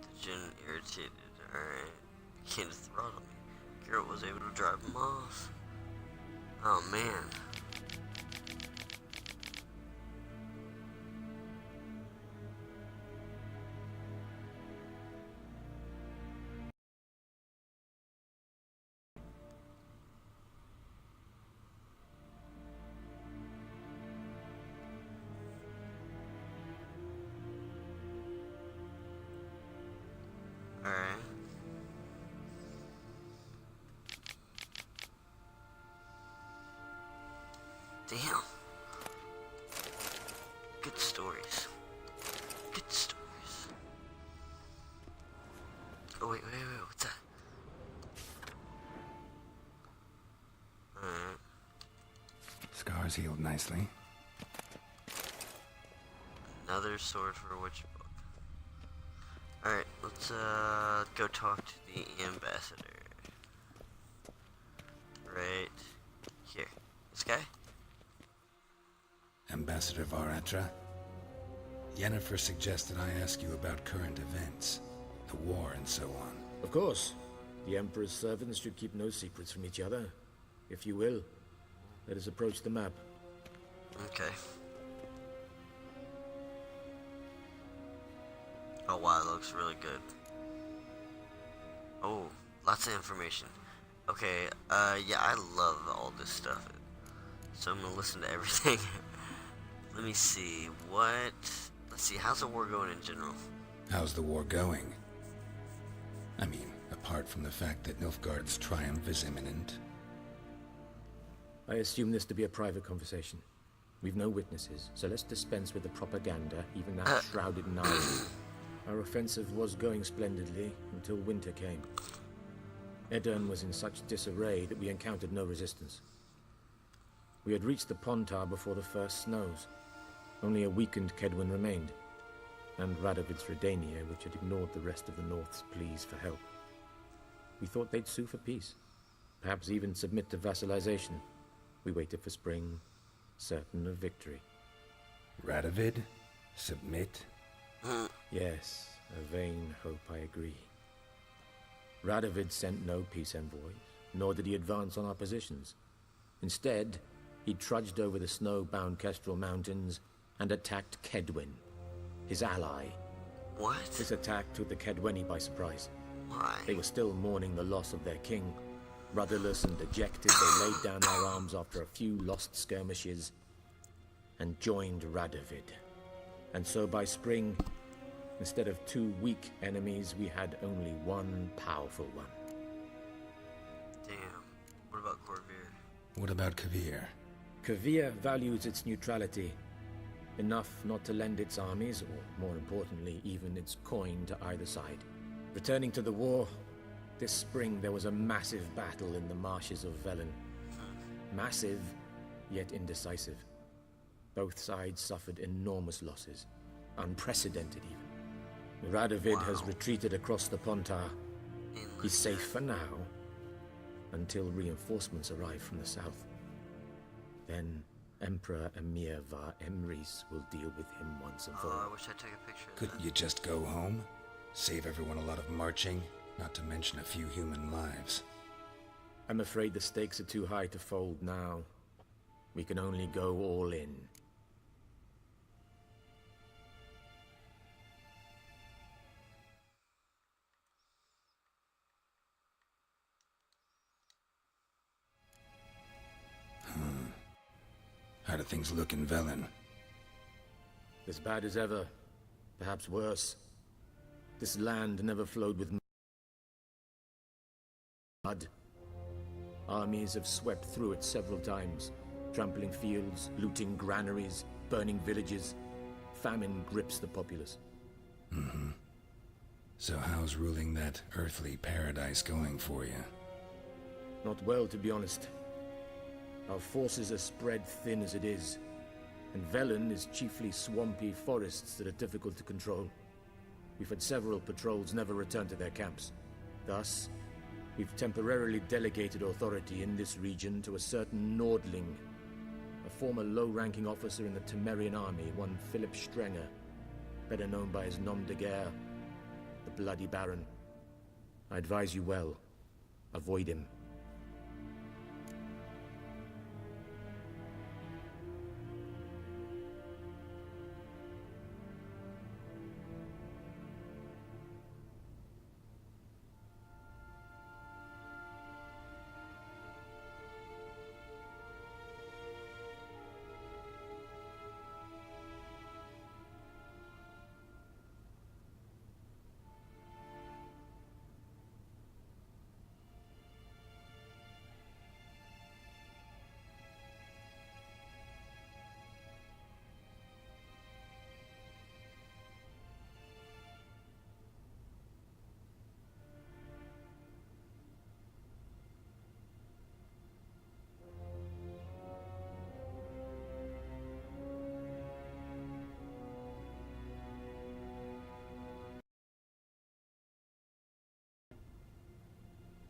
The djinn irritated. Alright. Began to throttle me. Geralt was able to drive him off. Oh man. Alright. Damn. Good stories. Good stories. Oh wait, what's that? Alright. Scars healed nicely. Another sword for a witch book. Alright, let's go talk to the ambassador. Right here. This guy? Ambassador Vaatra, Yennefer suggested I ask you about current events, the war and so on. Of course. The Emperor's servants should keep no secrets from each other. If you will, let us approach the map. Okay. Oh wow, it looks really good. Oh, lots of information. Okay, yeah, I love all this stuff. So I'm gonna listen to everything. Let me see, let's see, how's the war going in general? How's the war going? I mean, apart from the fact that Nilfgaard's triumph is imminent. I assume this to be a private conversation. We've no witnesses, so let's dispense with the propaganda, even that shrouded in irony. Our offensive was going splendidly until winter came. Edirn was in such disarray that we encountered no resistance. We had reached the Pontar before the first snows. Only a weakened Kedwin remained, and Radovid's Redania, which had ignored the rest of the North's pleas for help. We thought they'd sue for peace, perhaps even submit to vassalization. We waited for spring, certain of victory. Radovid? Submit? Yes, a vain hope, I agree. Radovid sent no peace envoys, nor did he advance on our positions. Instead, he trudged over the snow-bound Kestrel Mountains and attacked Kedwin, his ally. What? This attack took the Kedweni by surprise. Why? They were still mourning the loss of their king. Rudderless and dejected, they laid down their arms after a few lost skirmishes and joined Radovid. And so by spring, instead of 2 weak enemies, we had only 1 powerful one. Damn. What about Corvair? What about Kavir? Kavir values its neutrality, enough not to lend its armies, or more importantly, even its coin to either side. Returning to the war, this spring there was a massive battle in the marshes of Velen. Massive, yet indecisive. Both sides suffered enormous losses, unprecedented even. Radovid has retreated across the Pontar. He's safe for now, until reinforcements arrive from the south. Then Emperor Emir var Emrys will deal with him once and for all. I wish I took a picture of Couldn't you just go home? Save everyone a lot of marching, not to mention a few human lives. I'm afraid the stakes are too high to fold now. We can only go all in. How do things look in Velen? As bad as ever, perhaps worse. This land never flowed with mud. Armies have swept through it several times, trampling fields, looting granaries, burning villages. Famine grips the populace. Mm-hmm. So how's ruling that earthly paradise going for you? Not well, to be honest. Our forces are spread thin as it is, and Velen is chiefly swampy forests that are difficult to control. We've had several patrols never return to their camps. Thus, we've temporarily delegated authority in this region to a certain Nordling, a former low-ranking officer in the Temerian army, one Philip Strenger, better known by his nom de guerre, the Bloody Baron. I advise you well. Avoid him.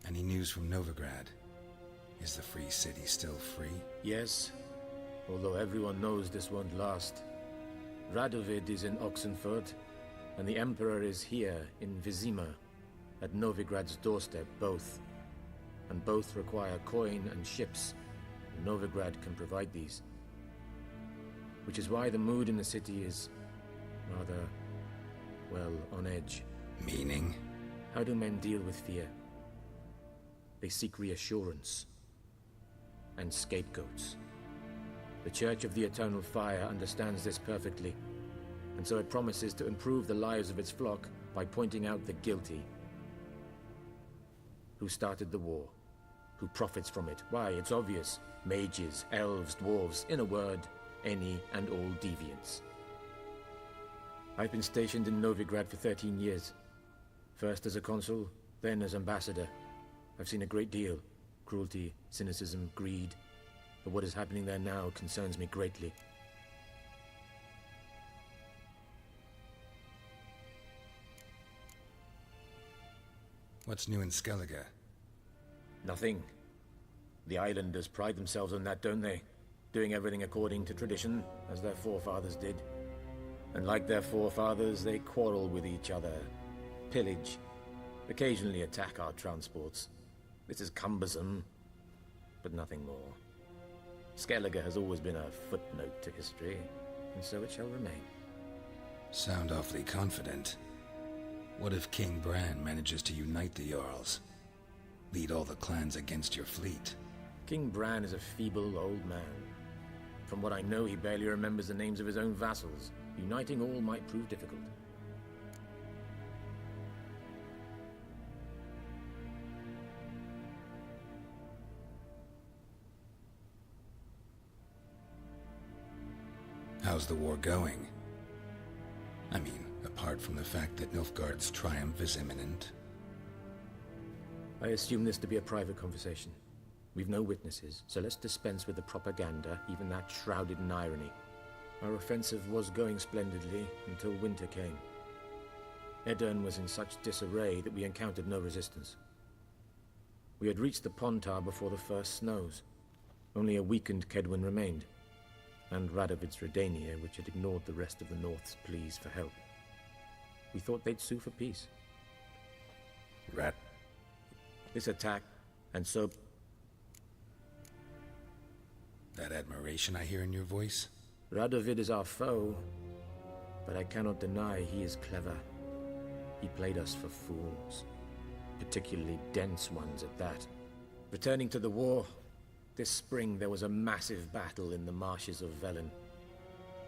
Any news from Novigrad? Is the free city still free? Yes, although everyone knows this won't last. Radovid is in Oxenfurt, and the Emperor is here in Vizima, at Novigrad's doorstep, both. And both require coin and ships, and Novigrad can provide these. Which is why the mood in the city is rather, well, on edge. Meaning? How do men deal with fear? They seek reassurance and scapegoats. The Church of the Eternal Fire understands this perfectly, and so it promises to improve the lives of its flock by pointing out the guilty. Who started the war? Who profits from it? Why, it's obvious. Mages, elves, dwarves, in a word, any and all deviants. I've been stationed in Novigrad for 13 years. First as a consul, then as ambassador. I've seen a great deal. Cruelty, cynicism, greed. But what is happening there now concerns me greatly. What's new in Skellige? Nothing. The islanders pride themselves on that, don't they? Doing everything according to tradition, as their forefathers did. And like their forefathers, they quarrel with each other, pillage, occasionally attack our transports. This is cumbersome, but nothing more. Skellige has always been a footnote to history, and so it shall remain. Sound awfully confident. What if King Bran manages to unite the Jarls? Lead all the clans against your fleet? King Bran is a feeble old man. From what I know, he barely remembers the names of his own vassals. Uniting all might prove difficult. How's the war going? I mean, apart from the fact that Nilfgaard's triumph is imminent. I assume this to be a private conversation. We've no witnesses, so let's dispense with the propaganda, even that shrouded in irony. Our offensive was going splendidly until winter came. Edirn was in such disarray that we encountered no resistance. We had reached the Pontar before the first snows. Only a weakened Kedwin remained, and Radovid's Redania, which had ignored the rest of the North's pleas for help. We thought they'd sue for peace. This attack, and so... That admiration I hear in your voice? Radovid is our foe, but I cannot deny he is clever. He played us for fools, particularly dense ones at that. Returning to the war, this spring there was a massive battle in the marshes of Velen.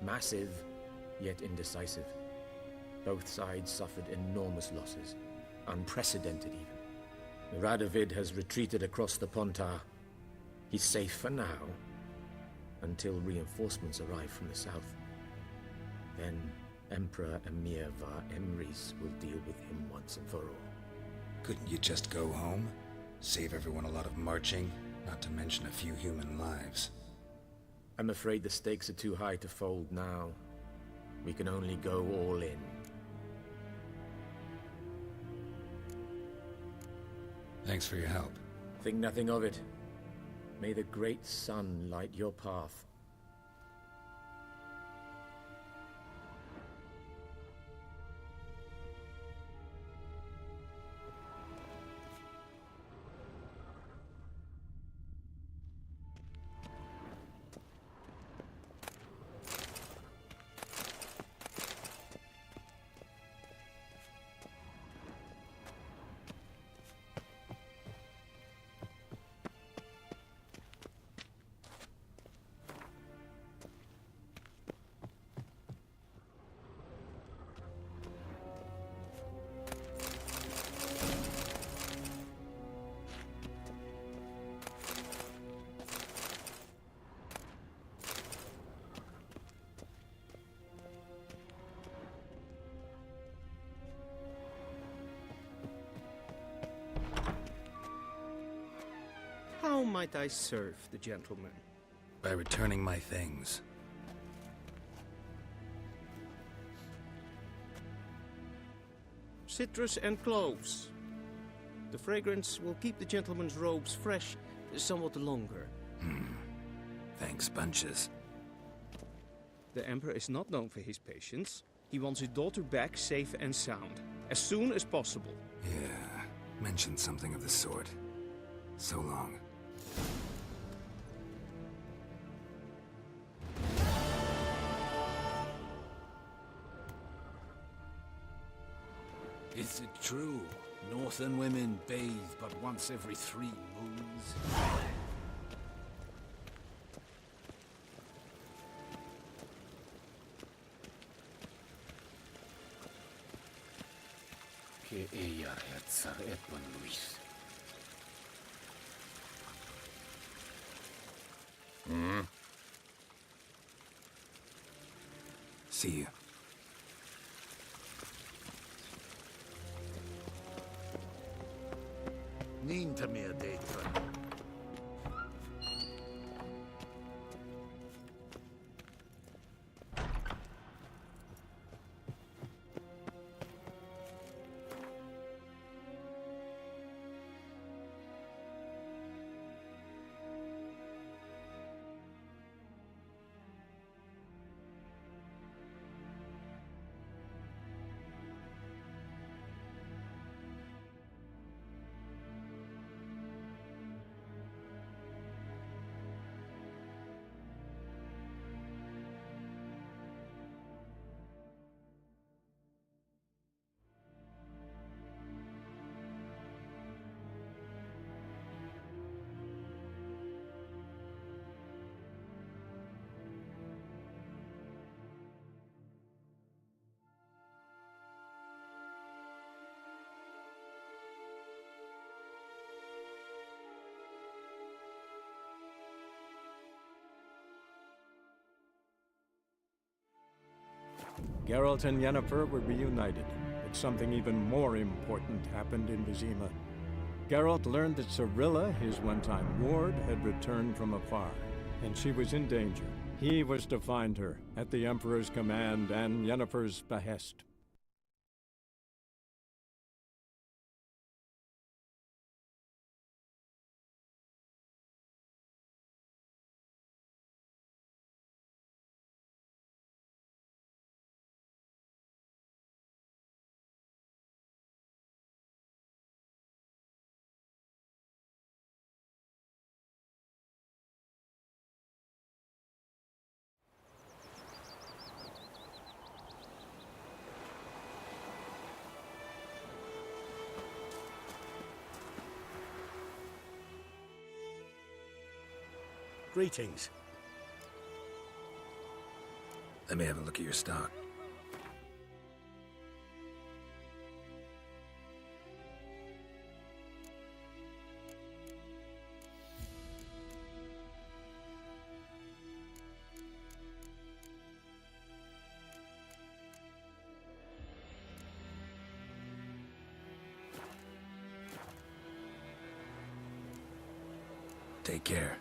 Massive, yet indecisive. Both sides suffered enormous losses, unprecedented even. Radovid has retreated across the Pontar. He's safe for now, until reinforcements arrive from the south. Then Emperor Emir var Emrys will deal with him once and for all. Couldn't you just go home? Save everyone a lot of marching, not to mention a few human lives. I'm afraid the stakes are too high to fold now. We can only go all in. Thanks for your help. Think nothing of it. May the great sun light your path. How might I serve the gentleman? By returning my things. Citrus and cloves. The fragrance will keep the gentleman's robes fresh somewhat longer. Thanks, bunches. The Emperor is not known for his patience. He wants his daughter back safe and sound, as soon as possible. Yeah, mentioned something of the sort. So long. Is it true? Northern women bathe but once every 3 moons? Que ella herzar etwan Luis. See you. Ninta mir detra. Geralt and Yennefer were reunited, but something even more important happened in Vizima. Geralt learned that Cirilla, his one-time ward, had returned from afar, and she was in danger. He was to find her, at the Emperor's command and Yennefer's behest. Greetings. Let me have a look at your stock. Take care.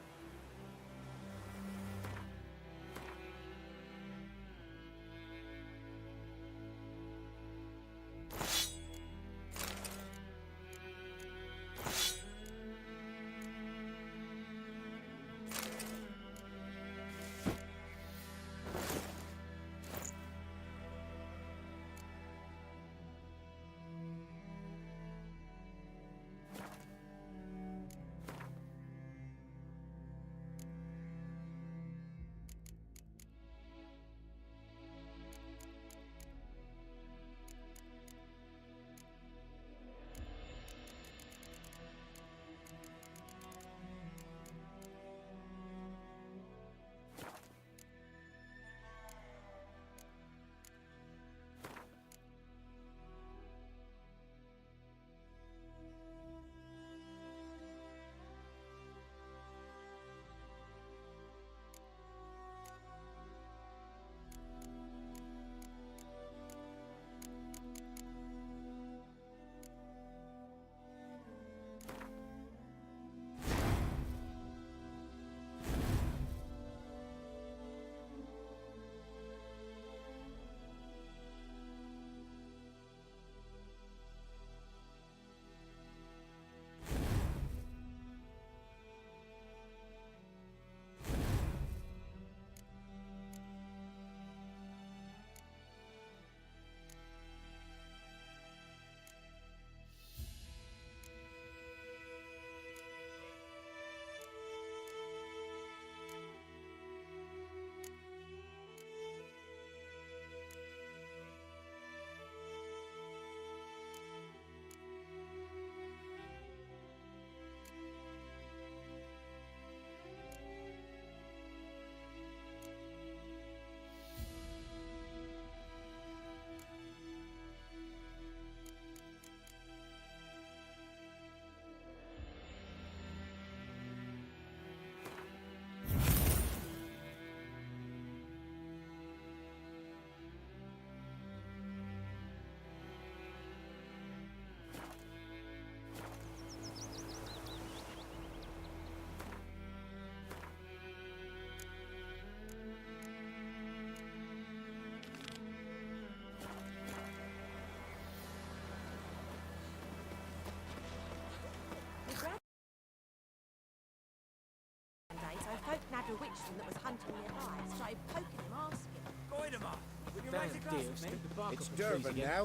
Nagged a witchman that was hunting nearby. I started poking him, asking. Goidemar! Would you raise a glass for me? It's Durban now.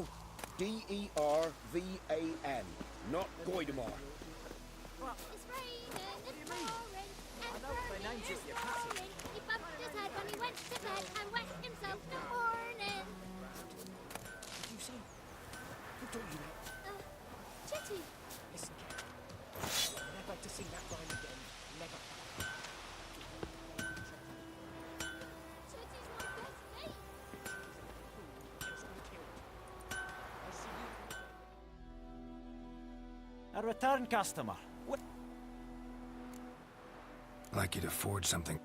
D-E-R-V-A-N, not Goidemar. What? It's raining, it's pouring, and I know what my name's it's at your passage. pouring. He bumped his head when he went to bed and wet himself till morning. Did you say? Who told you that? Chetty. Listen, Cat. You're never to sing that rhyme again. Never. Chetty's my best mate. A return customer. I'd like you to forge something.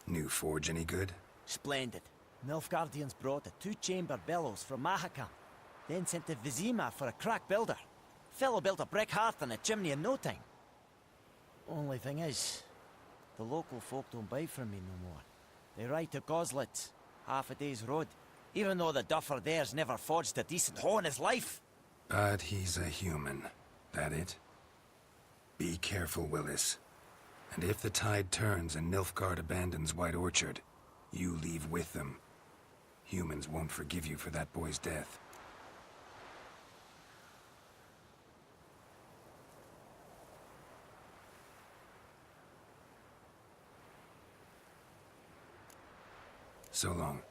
New forge any good? Splendid. Nilfgaardians brought a 2-chamber bellows from Mahakam, then sent to Vizima for a crack builder. Fellow built a brick hearth and a chimney in no time. Only thing is, the local folk don't buy from me no more. They ride to Goslitz, half a day's road, even though the duffer there's never forged a decent hoe in his life. But he's a human. That it? Be careful, Willis. And if the tide turns and Nilfgaard abandons White Orchard, you leave with them. Humans won't forgive you for that boy's death. So long.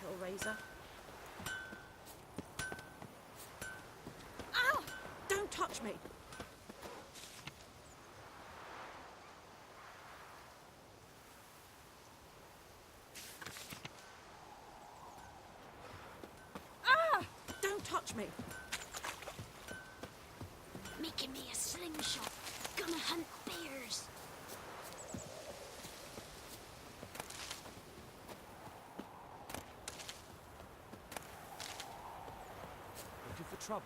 Hellraiser. Ow! Don't touch me! Ah! Don't touch me! Making me a slingshot. Gonna hunt bears. Trouble.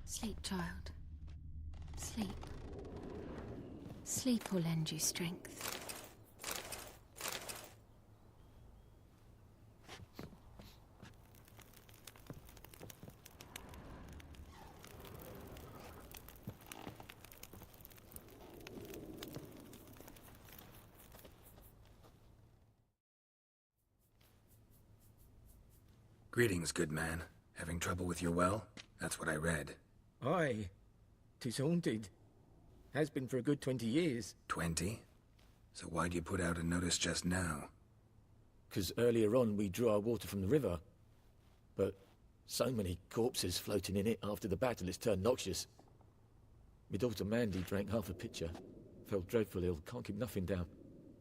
Sleep, child. Sleep. Sleep will lend you strength. Greetings, good man. Having trouble with your well? That's what I read. Aye. 'Tis haunted. Has been for a good 20 years. 20? So why'd you put out a notice just now? 'Cause earlier on we drew our water from the river. But so many corpses floating in it after the battle it's turned noxious. My daughter Mandy drank half a pitcher. Fell dreadful ill, can't keep nothing down.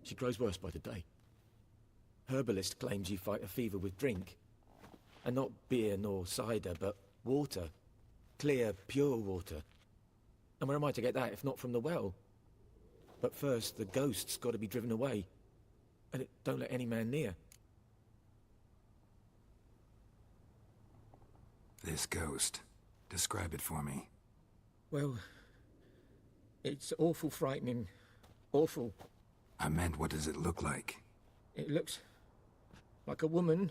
She grows worse by the day. Herbalist claims you fight a fever with drink. And not beer nor cider, but water. Clear, pure water. And where am I to get that if not from the well? But first, the ghost's got to be driven away. And it don't let any man near. This ghost. Describe it for me. Well, it's awful frightening. Awful. I meant, what does it look like? It looks like a woman,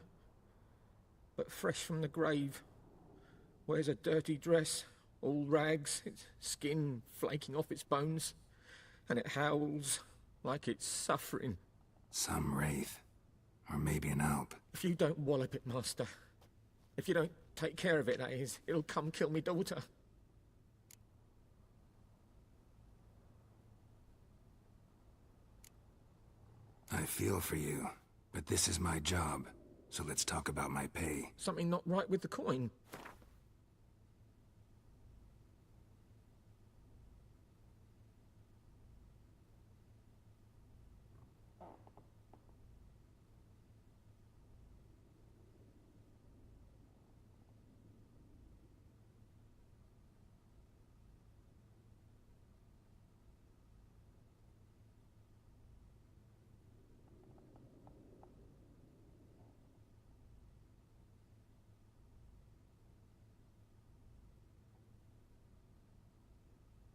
but fresh from the grave. Wears a dirty dress, all rags, its skin flaking off its bones, and it howls like it's suffering. Some wraith. Or maybe an alp. If you don't wallop it, Master, if you don't take care of it, that is, it'll come kill me daughter. I feel for you, but this is my job, so let's talk about my pay. Something not right with the coin.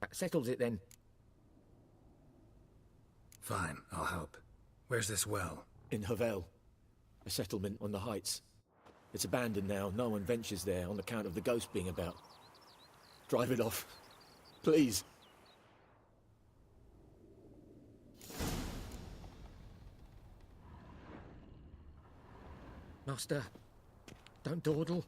That settles it then. Fine, I'll help. Where's this well? In Havel, a settlement on the heights. It's abandoned now. No one ventures there on account of the ghost being about. Drive it off. Please. Master, don't dawdle.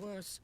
Worse.